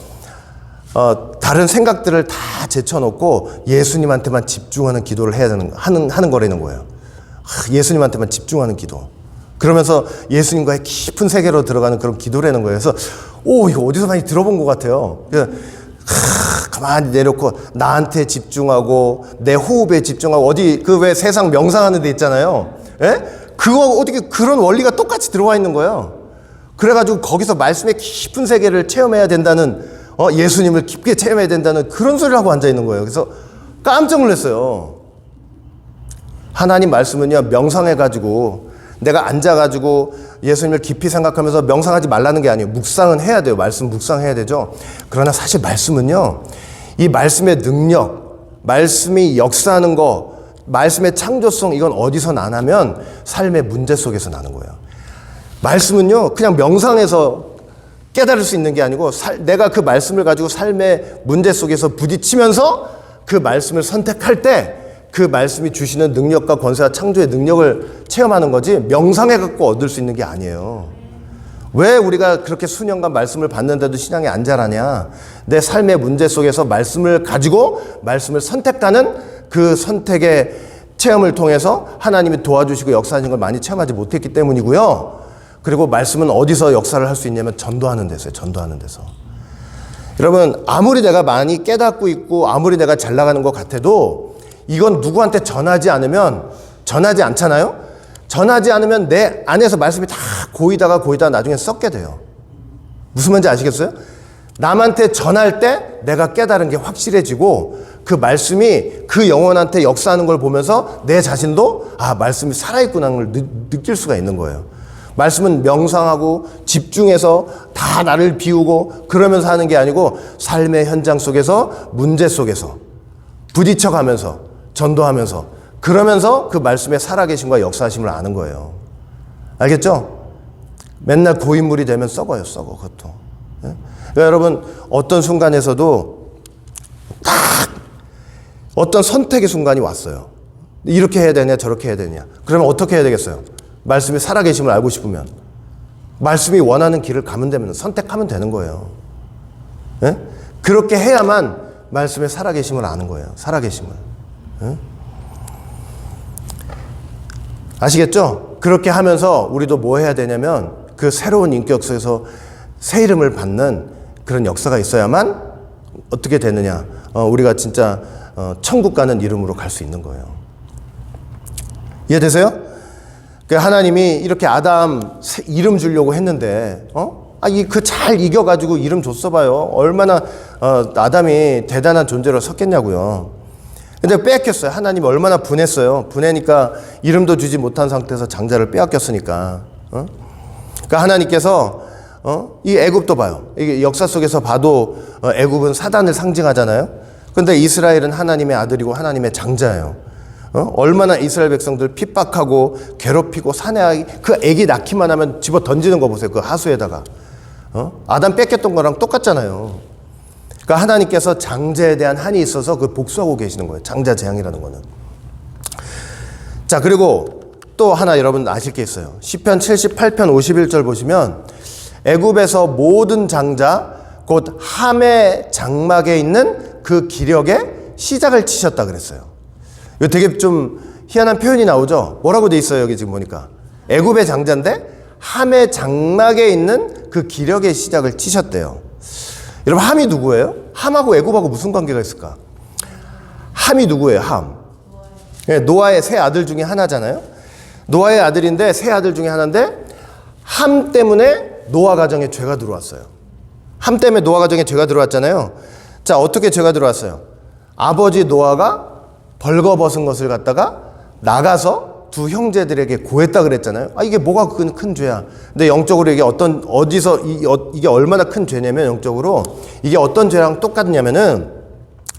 다른 생각들을 다 제쳐놓고 예수님한테만 집중하는 기도를 하는 거라는 거예요. 예수님한테만 집중하는 기도. 그러면서 예수님과의 깊은 세계로 들어가는 그런 기도라는 거예요. 그래서 이거 어디서 많이 들어본 것 같아요. 가만히 내놓고 나한테 집중하고 내 호흡에 집중하고 어디 왜 세상 명상하는 데 있잖아요. 예? 그거 어떻게 그런 원리가 똑같이 들어와 있는 거예요. 그래가지고 거기서 말씀의 깊은 세계를 체험해야 된다는 예수님을 깊게 체험해야 된다는 그런 소리를 하고 앉아 있는 거예요. 그래서 깜짝 놀랐어요. 하나님 말씀은요, 명상해가지고 내가 앉아가지고 예수님을 깊이 생각하면서 명상하지 말라는 게 아니에요. 묵상은 해야 돼요. 말씀 묵상해야 되죠. 그러나 사실 말씀은요, 이 말씀의 능력, 말씀이 역사하는 거, 말씀의 창조성, 이건 어디서 나냐면 삶의 문제 속에서 나는 거예요. 말씀은요, 그냥 명상해서 깨달을 수 있는 게 아니고 내가 그 말씀을 가지고 삶의 문제 속에서 부딪히면서 그 말씀을 선택할 때 그 말씀이 주시는 능력과 권세와 창조의 능력을 체험하는 거지 명상해 갖고 얻을 수 있는 게 아니에요. 왜 우리가 그렇게 수년간 말씀을 받는데도 신앙이 안 자라냐? 내 삶의 문제 속에서 말씀을 가지고 말씀을 선택하는 그 선택의 체험을 통해서 하나님이 도와주시고 역사하신 걸 많이 체험하지 못했기 때문이고요. 그리고 말씀은 어디서 역사를 할 수 있냐면 전도하는 데서요. 전도하는 데서. 여러분, 아무리 내가 많이 깨닫고 있고 아무리 내가 잘 나가는 것 같아도 이건 누구한테 전하지 않잖아요? 전하지 않으면 내 안에서 말씀이 다 고이다가 나중에 썩게 돼요. 무슨 말인지 아시겠어요? 남한테 전할 때 내가 깨달은 게 확실해지고 그 말씀이 그 영혼한테 역사하는 걸 보면서 내 자신도 말씀이 살아있구나 걸 느낄 수가 있는 거예요. 말씀은 명상하고 집중해서 다 나를 비우고 그러면서 하는 게 아니고 삶의 현장 속에서 문제 속에서 부딪혀가면서 전도하면서 그러면서 그 말씀의 살아계심과 역사하심을 아는 거예요. 알겠죠? 맨날 고인물이 되면 썩어요. 그것도. 그러니까 여러분 어떤 순간에서도 딱 어떤 선택의 순간이 왔어요. 이렇게 해야 되냐 저렇게 해야 되냐. 그러면 어떻게 해야 되겠어요? 말씀이 살아계심을 알고 싶으면 말씀이 원하는 길을 가면 되면 선택하면 되는 거예요. 예? 그렇게 해야만 말씀의 살아계심을 아는 거예요. 살아계심을. 예? 아시겠죠? 그렇게 하면서 우리도 뭐 해야 되냐면 그 새로운 인격 속에서 새 이름을 받는 그런 역사가 있어야만 어떻게 되느냐. 우리가 진짜 천국 가는 이름으로 갈 수 있는 거예요. 이해되세요? 하나님이 이렇게 아담 이름 주려고 했는데, 그 잘 이겨가지고 이름 줬어 봐요. 얼마나, 아담이 대단한 존재로 섰겠냐고요. 근데 빼앗겼어요. 하나님이 얼마나 분했어요. 분해니까 이름도 주지 못한 상태에서 장자를 빼앗겼으니까. 그러니까 하나님께서, 이 애굽도 봐요. 이게 역사 속에서 봐도 애굽은 사단을 상징하잖아요. 근데 이스라엘은 하나님의 아들이고 하나님의 장자예요. 얼마나 이스라엘 백성들 핍박하고 괴롭히고 산해하기, 그 애기 낳기만 하면 집어 던지는 거 보세요. 그 하수에다가. 아담 뺏겼던 거랑 똑같잖아요. 그러니까 하나님께서 장자에 대한 한이 있어서 그 복수하고 계시는 거예요. 장자 재앙이라는 거는. 자, 그리고 또 하나 여러분 아실 게 있어요. 시편 78편 51절 보시면 애굽에서 모든 장자 곧 함의 장막에 있는 그 기력의 시작을 치셨다 그랬어요. 이거 되게 좀 희한한 표현이 나오죠. 뭐라고 돼 있어요? 여기 지금 보니까 애굽의 장자인데 함의 장막에 있는 그 기력의 시작을 치셨대요. 여러분, 함이 누구예요? 함하고 애굽하고 무슨 관계가 있을까? 함이 누구예요? 함. 노아의 세 아들 중에 하나잖아요. 노아의 아들인데 세 아들 중에 하나인데 함 때문에 노아 가정에 죄가 들어왔어요. 함 때문에 노아 가정에 죄가 들어왔잖아요. 자, 어떻게 죄가 들어왔어요? 아버지 노아가 벌거벗은 것을 갖다가 나가서 두 형제들에게 고했다 그랬잖아요. 이게 뭐가 큰 죄야. 근데 영적으로 이게 이게 얼마나 큰 죄냐면, 영적으로 이게 어떤 죄랑 똑같냐면은,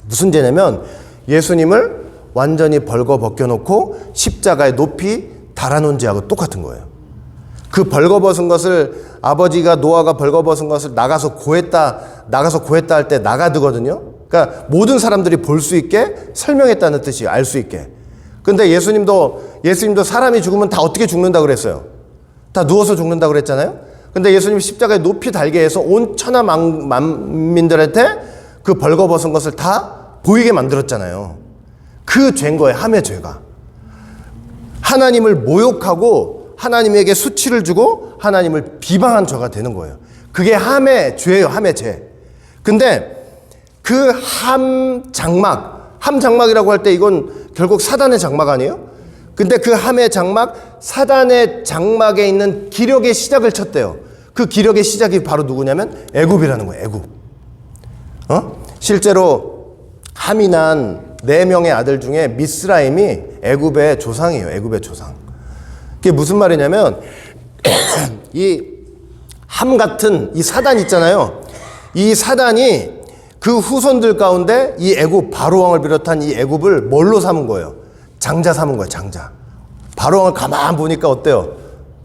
무슨 죄냐면 예수님을 완전히 벌거벗겨 놓고 십자가에 높이 달아놓은 죄하고 똑같은 거예요. 그 벌거벗은 것을, 아버지가 노아가 벌거벗은 것을 나가서 고했다 할 때 나가드거든요. 그러니까 모든 사람들이 볼 수 있게 설명했다는 뜻이에요. 알 수 있게. 근데 예수님도 사람이 죽으면 다 어떻게 죽는다 그랬어요? 다 누워서 죽는다 그랬잖아요. 근데 예수님이 십자가에 높이 달게 해서 온 천하 만민들한테 그 벌거벗은 것을 다 보이게 만들었잖아요. 그 죄인 거예요. 함의 죄가. 하나님을 모욕하고 하나님에게 수치를 주고 하나님을 비방한 죄가 되는 거예요. 그게 함의 죄예요. 함의 죄. 근데 그 함 장막이라고 할 때 이건 결국 사단의 장막 아니에요? 근데 그 함의 장막, 사단의 장막에 있는 기력의 시작을 쳤대요. 그 기력의 시작이 바로 누구냐면 애굽이라는 거예요. 애굽. 실제로 함이 난 4명의 아들 중에 미스라임이 애굽의 조상이에요. 애굽의 조상. 그게 무슨 말이냐면 이 함 같은 이 사단 있잖아요. 이 사단이 그 후손들 가운데 이 애굽 바로왕을 비롯한 이 애굽을 뭘로 삼은 거예요? 장자 삼은 거예요. 장자. 바로왕을 가만 보니까 어때요?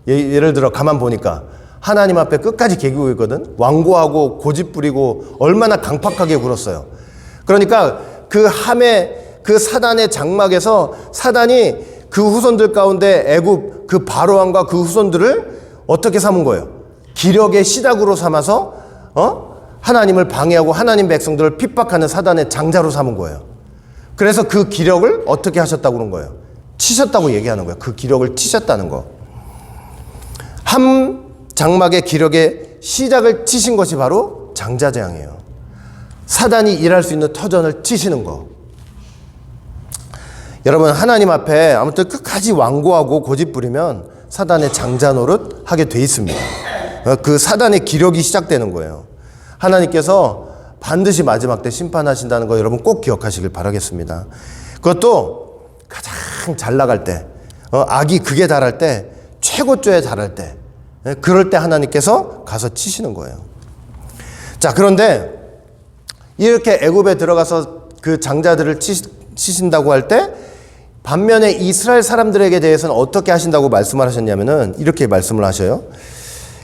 예를 들어 가만 보니까 하나님 앞에 끝까지 개기고 있거든. 완고하고 고집부리고 얼마나 강팍하게 굴었어요. 그러니까 그 함의 그 사단의 장막에서 사단이 그 후손들 가운데 애굽 그 바로왕과 그 후손들을 어떻게 삼은 거예요? 기력의 시작으로 삼아서 하나님을 방해하고 하나님 백성들을 핍박하는 사단의 장자로 삼은 거예요. 그래서 그 기력을 어떻게 하셨다고 그런 거예요? 치셨다고 얘기하는 거예요. 그 기력을 치셨다는 거. 함 장막의 기력의 시작을 치신 것이 바로 장자재앙이에요. 사단이 일할 수 있는 터전을 치시는 거. 여러분, 하나님 앞에 아무튼 끝까지 완고하고 고집부리면 사단의 장자 노릇 하게 돼 있습니다. 그 사단의 기력이 시작되는 거예요. 하나님께서 반드시 마지막 때 심판하신다는 거 여러분 꼭 기억하시길 바라겠습니다. 그것도 가장 잘 나갈 때, 악이 극에 달할 때, 최고조에 달할 때, 그럴 때 하나님께서 가서 치시는 거예요. 자, 그런데 이렇게 애굽에 들어가서 그 장자들을 치신다고 할 때 반면에 이스라엘 사람들에게 대해서는 어떻게 하신다고 말씀을 하셨냐면은 이렇게 말씀을 하셔요.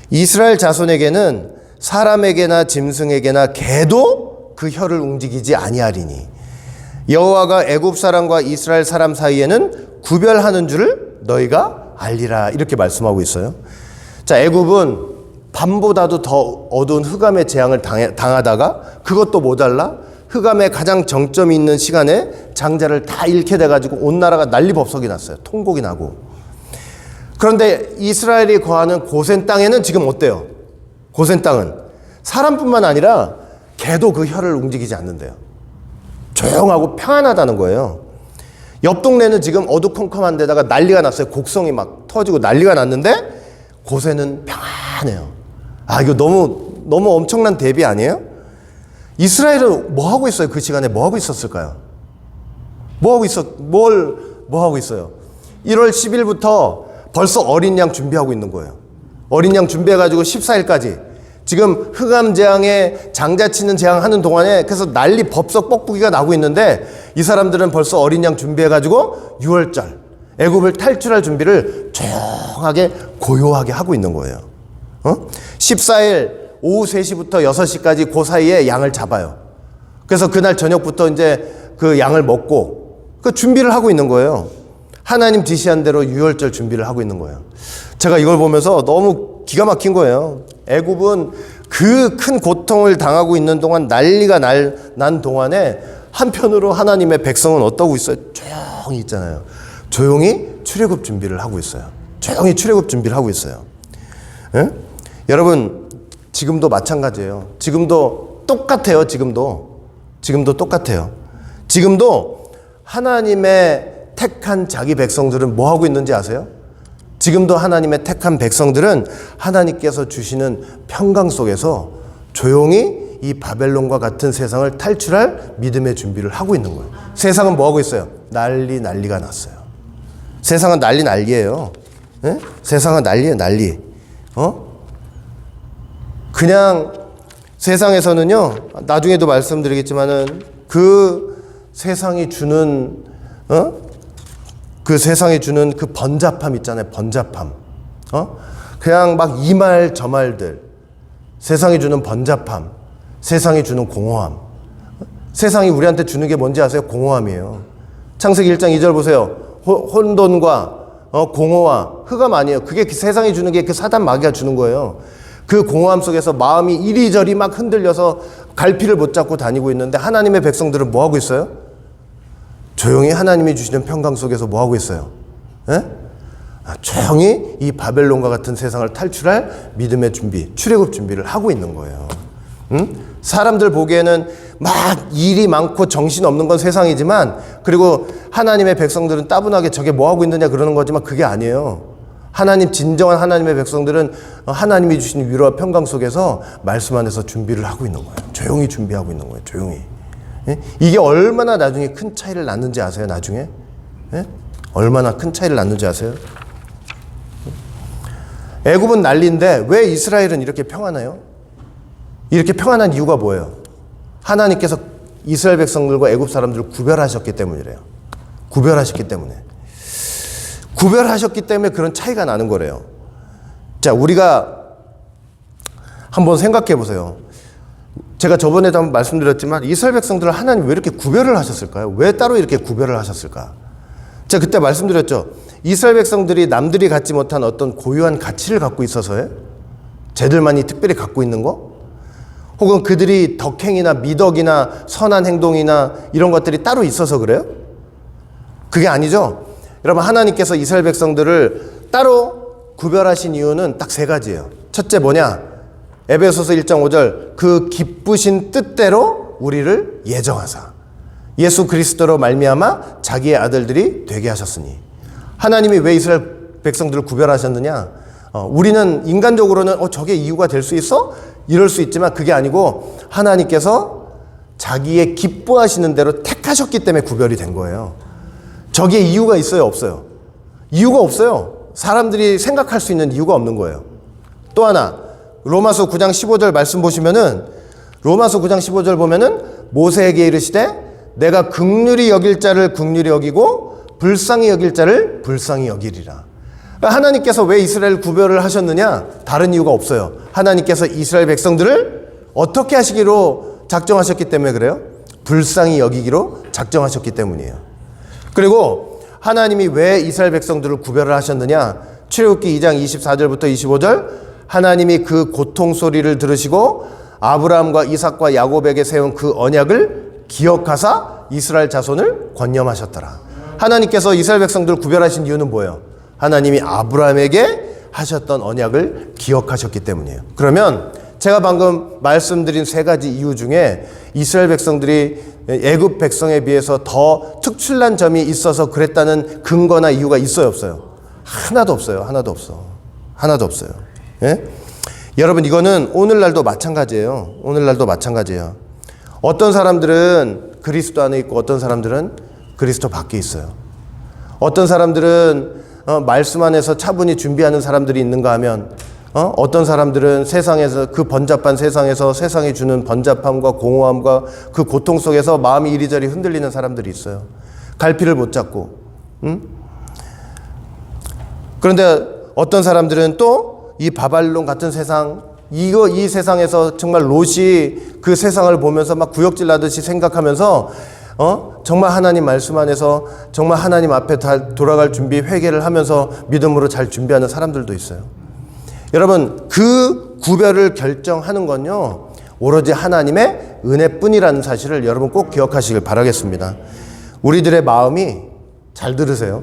이스라엘 자손에게는 사람에게나 짐승에게나 개도 그 혀를 움직이지 아니하리니 여호와가 애굽 사람과 이스라엘 사람 사이에는 구별하는 줄을 너희가 알리라. 이렇게 말씀하고 있어요. 자, 애굽은 밤보다도 더 어두운 흑암의 재앙을 당하다가 그것도 모자라 흑암의 가장 정점이 있는 시간에 장자를 다 잃게 돼가지고 온 나라가 난리법석이 났어요. 통곡이 나고. 그런데 이스라엘이 거하는 고센 땅에는 지금 어때요? 고센 땅은 사람뿐만 아니라 개도 그 혀를 움직이지 않는데요. 조용하고 평안하다는 거예요. 옆 동네는 지금 어두컴컴한 데다가 난리가 났어요. 곡성이 막 터지고 난리가 났는데 고센은 평안해요. 아, 이거 너무 엄청난 대비 아니에요? 이스라엘은 뭐 하고 있어요? 그 시간에 뭐 하고 있었을까요? 뭐 하고 있어요? 1월 10일부터 벌써 어린 양 준비하고 있는 거예요. 어린 양 준비해가지고 14일까지 지금 흑암 재앙에 장자 치는 재앙 하는 동안에 그래서 난리 법석 뻑뻑이가 나고 있는데 이 사람들은 벌써 어린 양 준비해가지고 6월절 애굽을 탈출할 준비를 조용하게 고요하게 하고 있는 거예요. 14일 오후 3시부터 6시까지 그 사이에 양을 잡아요. 그래서 그날 저녁부터 이제 그 양을 먹고 그 준비를 하고 있는 거예요. 하나님 지시한 대로 6월절 준비를 하고 있는 거예요. 제가 이걸 보면서 너무 기가 막힌 거예요. 애굽은 그 큰 고통을 당하고 있는 동안 난리가 난 동안에 한편으로 하나님의 백성은 어떠고 있어요? 조용히 있잖아요. 조용히 출애굽 준비를 하고 있어요. 조용히 출애굽 준비를 하고 있어요. 예? 여러분 지금도 마찬가지예요. 지금도 똑같아요. 지금도 똑같아요. 지금도 하나님의 택한 자기 백성들은 뭐 하고 있는지 아세요? 지금도 하나님의 택한 백성들은 하나님께서 주시는 평강 속에서 조용히 이 바벨론과 같은 세상을 탈출할 믿음의 준비를 하고 있는 거예요. 세상은 뭐 하고 있어요? 난리가 났어요. 세상은 난리예요. 네? 세상은 난리예요, 난리. 그냥 세상에서는요, 나중에도 말씀드리겠지만은 그 세상이 주는 그 번잡함 있잖아요. 번잡함. 그냥 막 이 말 저 말들. 세상이 주는 번잡함. 세상이 주는 공허함. 세상이 우리한테 주는 게 뭔지 아세요? 공허함이에요. 창세기 1장 2절 보세요. 혼돈과 공허와 흑암 아니에요. 그게 세상이 주는 게 그 사단 마귀가 주는 거예요. 그 공허함 속에서 마음이 이리저리 막 흔들려서 갈피를 못 잡고 다니고 있는데 하나님의 백성들은 뭐 하고 있어요? 조용히 하나님이 주시는 평강 속에서 뭐 하고 있어요? 예? 조용히 이 바벨론과 같은 세상을 탈출할 믿음의 준비, 출애굽 준비를 하고 있는 거예요. 사람들 보기에는 막 일이 많고 정신 없는 건 세상이지만 그리고 하나님의 백성들은 따분하게 저게 뭐 하고 있느냐 그러는 거지만 그게 아니에요. 진정한 하나님의 백성들은 하나님이 주신 위로와 평강 속에서 말씀 안에서 준비를 하고 있는 거예요. 조용히 준비하고 있는 거예요. 조용히. 예? 이게 얼마나 나중에 큰 차이를 낳는지 아세요? 나중에? 예? 얼마나 큰 차이를 낳는지 아세요? 애굽은 난리인데 왜 이스라엘은 이렇게 평안해요? 이렇게 평안한 이유가 뭐예요? 하나님께서 이스라엘 백성들과 애굽 사람들을 구별하셨기 때문이래요. 구별하셨기 때문에 그런 차이가 나는 거래요. 자, 우리가 한번 생각해 보세요. 제가 저번에도 한번 말씀드렸지만 이스라엘 백성들을 하나님 왜 이렇게 구별을 하셨을까요? 왜 따로 이렇게 구별을 하셨을까? 제가 그때 말씀드렸죠. 이스라엘 백성들이 남들이 갖지 못한 어떤 고유한 가치를 갖고 있어서요. 쟤들만이 특별히 갖고 있는 거? 혹은 그들이 덕행이나 미덕이나 선한 행동이나 이런 것들이 따로 있어서 그래요? 그게 아니죠. 여러분 하나님께서 이스라엘 백성들을 따로 구별하신 이유는 딱 3가지예요. 첫째 뭐냐? 에베소서 1장 5절 그 기쁘신 뜻대로 우리를 예정하사 예수 그리스도로 말미암아 자기의 아들들이 되게 하셨으니. 하나님이 왜 이스라엘 백성들을 구별하셨느냐? 우리는 인간적으로는 저게 이유가 될 수 있어? 이럴 수 있지만 그게 아니고 하나님께서 자기의 기뻐하시는 대로 택하셨기 때문에 구별이 된 거예요. 저기에 이유가 있어요? 없어요? 이유가 없어요. 사람들이 생각할 수 있는 이유가 없는 거예요. 또 하나 로마서 9장 15절 말씀 보시면은 로마서 9장 15절 보면은 모세에게 이르시되 내가 긍휼히 여길 자를 긍휼히 여기고 불쌍히 여길 자를 불쌍히 여기리라. 하나님께서 왜 이스라엘 구별을 하셨느냐? 다른 이유가 없어요. 하나님께서 이스라엘 백성들을 어떻게 하시기로 작정하셨기 때문에 그래요? 불쌍히 여기기로 작정하셨기 때문이에요. 그리고 하나님이 왜 이스라엘 백성들을 구별을 하셨느냐? 출애굽기 2장 24절부터 25절 하나님이 그 고통 소리를 들으시고 아브라함과 이삭과 야곱에게 세운 그 언약을 기억하사 이스라엘 자손을 권념하셨더라. 하나님께서 이스라엘 백성들을 구별하신 이유는 뭐예요? 하나님이 아브라함에게 하셨던 언약을 기억하셨기 때문이에요. 그러면 제가 방금 말씀드린 세 가지 이유 중에 이스라엘 백성들이 애굽 백성에 비해서 더 특출난 점이 있어서 그랬다는 근거나 이유가 있어요, 없어요? 하나도 없어요. 하나도 없어. 하나도 없어요. 예? 여러분, 이거는 오늘날도 마찬가지예요. 오늘날도 마찬가지예요. 어떤 사람들은 그리스도 안에 있고 어떤 사람들은 그리스도 밖에 있어요. 어떤 사람들은 말씀 안에서 차분히 준비하는 사람들이 있는가 하면 어떤 사람들은 세상에서 그 번잡한 세상에서 세상이 주는 번잡함과 공허함과 그 고통 속에서 마음이 이리저리 흔들리는 사람들이 있어요. 갈피를 못 잡고. 그런데 어떤 사람들은 또 이 바벨론 같은 세상, 이 세상에서 정말 롯이 그 세상을 보면서 막 구역질 나듯이 생각하면서 정말 하나님 말씀 안에서 정말 하나님 앞에 다 돌아갈 준비 회개를 하면서 믿음으로 잘 준비하는 사람들도 있어요. 여러분, 그 구별을 결정하는 건요, 오로지 하나님의 은혜뿐이라는 사실을 여러분 꼭 기억하시길 바라겠습니다. 우리들의 마음이, 잘 들으세요,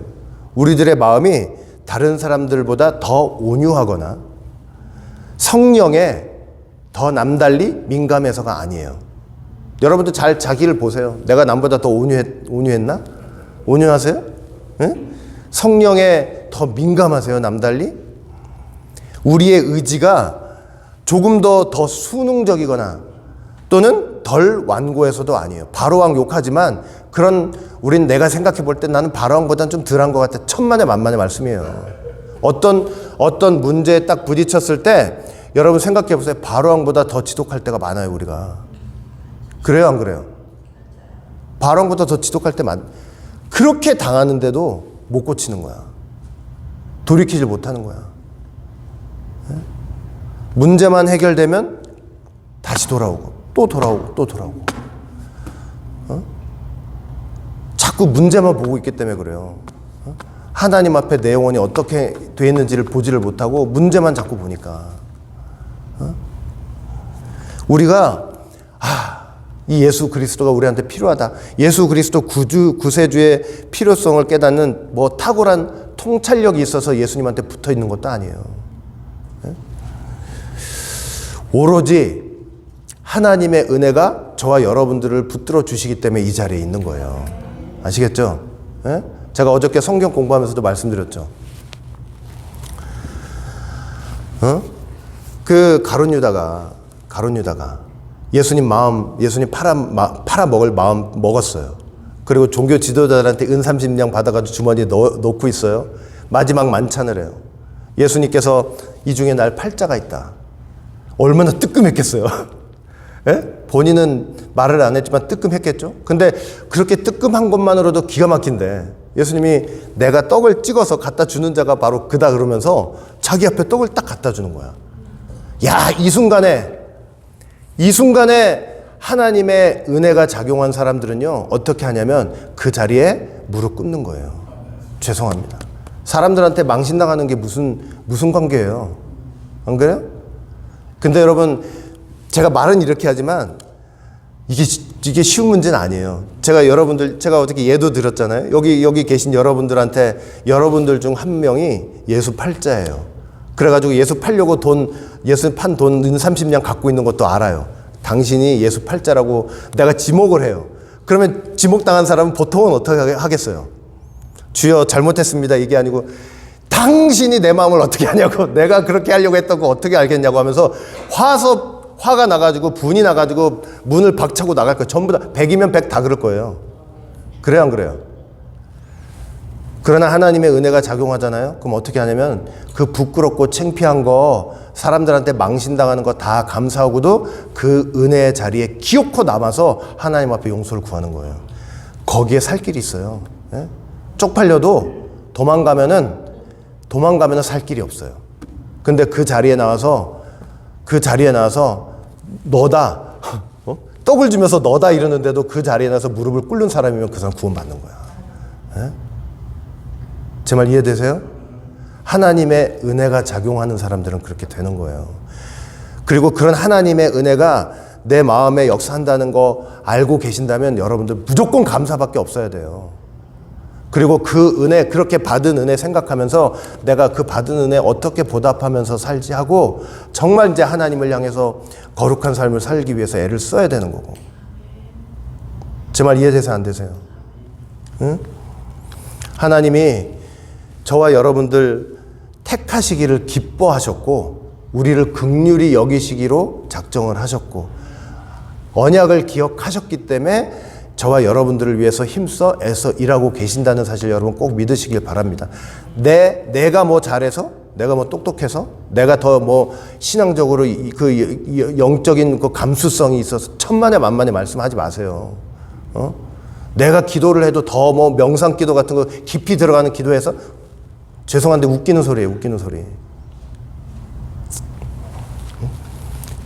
우리들의 마음이 다른 사람들보다 더 온유하거나 성령에 더 남달리 민감해서가 아니에요. 여러분도 잘 자기를 보세요. 내가 남보다 더 온유했나? 온유하세요? 네? 성령에 더 민감하세요, 남달리? 우리의 의지가 조금 더 순응적이거나 또는 덜 완고해서도 아니에요. 바로왕 욕하지만 우린 내가 생각해 볼 때 나는 바로왕보다는 좀 덜한 것 같아. 천만의 만만의 말씀이에요. 어떤 문제에 딱 부딪혔을 때 여러분 생각해 보세요. 바로왕보다 더 지독할 때가 많아요, 우리가. 그래요, 안 그래요? 바로왕보다 더 지독할 때 그렇게 당하는데도 못 고치는 거야. 돌이키질 못하는 거야. 문제만 해결되면 다시 돌아오고 또 돌아오고 또 돌아오고. 자꾸 문제만 보고 있기 때문에 그래요. 하나님 앞에 내 영혼이 어떻게 돼 있는지를 보지를 못하고 문제만 자꾸 보니까. 우리가 이 예수 그리스도가 우리한테 필요하다. 예수 그리스도 구세주의 필요성을 깨닫는 탁월한 통찰력이 있어서 예수님한테 붙어 있는 것도 아니에요. 오로지 하나님의 은혜가 저와 여러분들을 붙들어 주시기 때문에 이 자리에 있는 거예요. 아시겠죠? 예? 제가 어저께 성경 공부하면서도 말씀드렸죠. 그 가룟 유다가 예수님 팔아먹을 마음 먹었어요. 그리고 종교 지도자들한테 은 30냥 받아가지고 주머니에 넣고 있어요. 마지막 만찬을 해요. 예수님께서 이 중에 날 팔자가 있다. 얼마나 뜨끔했겠어요. 예? 본인은 말을 안 했지만 뜨끔했겠죠. 근데 그렇게 뜨끔한 것만으로도 기가 막힌데 예수님이 내가 떡을 찍어서 갖다 주는 자가 바로 그다 그러면서 자기 앞에 떡을 딱 갖다 주는 거야. 야, 이 순간에 하나님의 은혜가 작용한 사람들은요, 어떻게 하냐면 그 자리에 무릎 꿇는 거예요. 죄송합니다. 사람들한테 망신당하는 게 무슨 관계예요? 안 그래요? 근데 여러분, 제가 말은 이렇게 하지만 이게 쉬운 문제는 아니에요. 제가 어저께 예도 드렸잖아요. 여기 계신 여러분들한테 여러분들 중 한 명이 예수 팔자예요. 그래가지고 예수 팔려고 예수 판 돈 30냥 갖고 있는 것도 알아요. 당신이 예수 팔자라고 내가 지목을 해요. 그러면 지목당한 사람은 보통은 어떻게 하겠어요? 주여 잘못했습니다. 이게 아니고 당신이 내 마음을 어떻게 하냐고, 내가 그렇게 하려고 했던 거 어떻게 알겠냐고 하면서 화가 나가지고 분이 나가지고 문을 박차고 나갈 거예요. 전부 다 100이면 100 다 그럴 거예요. 그래요, 안 그래요? 그러나 하나님의 은혜가 작용하잖아요. 그럼 어떻게 하냐면 그 부끄럽고 창피한 거, 사람들한테 망신당하는 거 다 감사하고도 그 은혜의 자리에 기어코 남아서 하나님 앞에 용서를 구하는 거예요. 거기에 살 길이 있어요. 예? 쪽팔려도 도망가면은 살 길이 없어요. 근데 그 자리에 나와서 너다, 떡을 주면서 너다 이러는데도 그 자리에 나와서 무릎을 꿇는 사람이면 그 사람 구원받는 거야. 예? 제 말 이해되세요? 하나님의 은혜가 작용하는 사람들은 그렇게 되는 거예요. 그리고 그런 하나님의 은혜가 내 마음에 역사한다는 거 알고 계신다면 여러분들 무조건 감사밖에 없어야 돼요. 그리고 그 은혜, 그렇게 받은 은혜 생각하면서 내가 그 받은 은혜 어떻게 보답하면서 살지 하고 정말 이제 하나님을 향해서 거룩한 삶을 살기 위해서 애를 써야 되는 거고. 제 말 이해되세요? 안 되세요? 응? 하나님이 저와 여러분들 택하시기를 기뻐하셨고 우리를 긍휼히 여기시기로 작정을 하셨고 언약을 기억하셨기 때문에 저와 여러분들을 위해서 힘써 애써 일하고 계신다는 사실 여러분 꼭 믿으시길 바랍니다. 내가 뭐 잘해서, 내가 뭐 똑똑해서, 내가 더 뭐 신앙적으로 그 영적인 그 감수성이 있어서 천만에 만만에 말씀하지 마세요. 내가 기도를 해도 더 뭐 명상기도 같은 거 깊이 들어가는 기도해서 죄송한데 웃기는 소리예요. 웃기는 소리.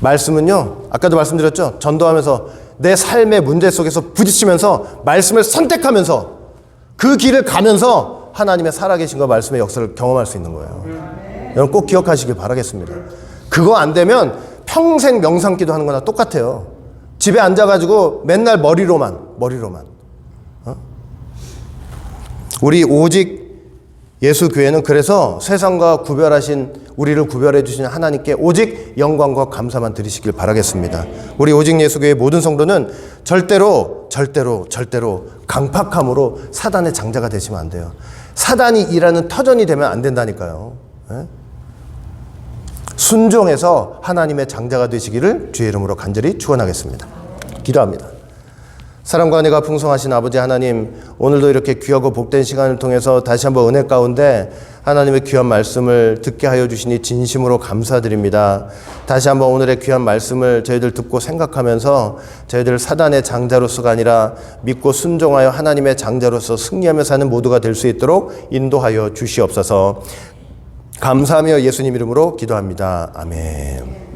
말씀은요, 아까도 말씀드렸죠. 전도하면서 내 삶의 문제 속에서 부딪히면서 말씀을 선택하면서 그 길을 가면서 하나님의 살아계신과 말씀의 역사를 경험할 수 있는 거예요. 여러분 꼭 기억하시길 바라겠습니다. 그거 안 되면 평생 명상기도 하는 거나 똑같아요. 집에 앉아가지고 맨날 머리로만. 우리 오직 예수 교회는 그래서 세상과 구별하신 우리를 구별해 주신 하나님께 오직 영광과 감사만 드리시길 바라겠습니다. 우리 오직 예수 교회의 모든 성도는 절대로 강팍함으로 사단의 장자가 되시면 안 돼요. 사단이 일하는 터전이 되면 안 된다니까요. 순종해서 하나님의 장자가 되시기를 주의 이름으로 간절히 축원하겠습니다. 기도합니다. 사랑과 은혜가 풍성하신 아버지 하나님, 오늘도 이렇게 귀하고 복된 시간을 통해서 다시 한번 은혜 가운데 하나님의 귀한 말씀을 듣게 하여 주시니 진심으로 감사드립니다. 다시 한번 오늘의 귀한 말씀을 저희들 듣고 생각하면서 저희들 사단의 장자로서가 아니라 믿고 순종하여 하나님의 장자로서 승리하며 사는 모두가 될 수 있도록 인도하여 주시옵소서. 감사하며 예수님 이름으로 기도합니다. 아멘.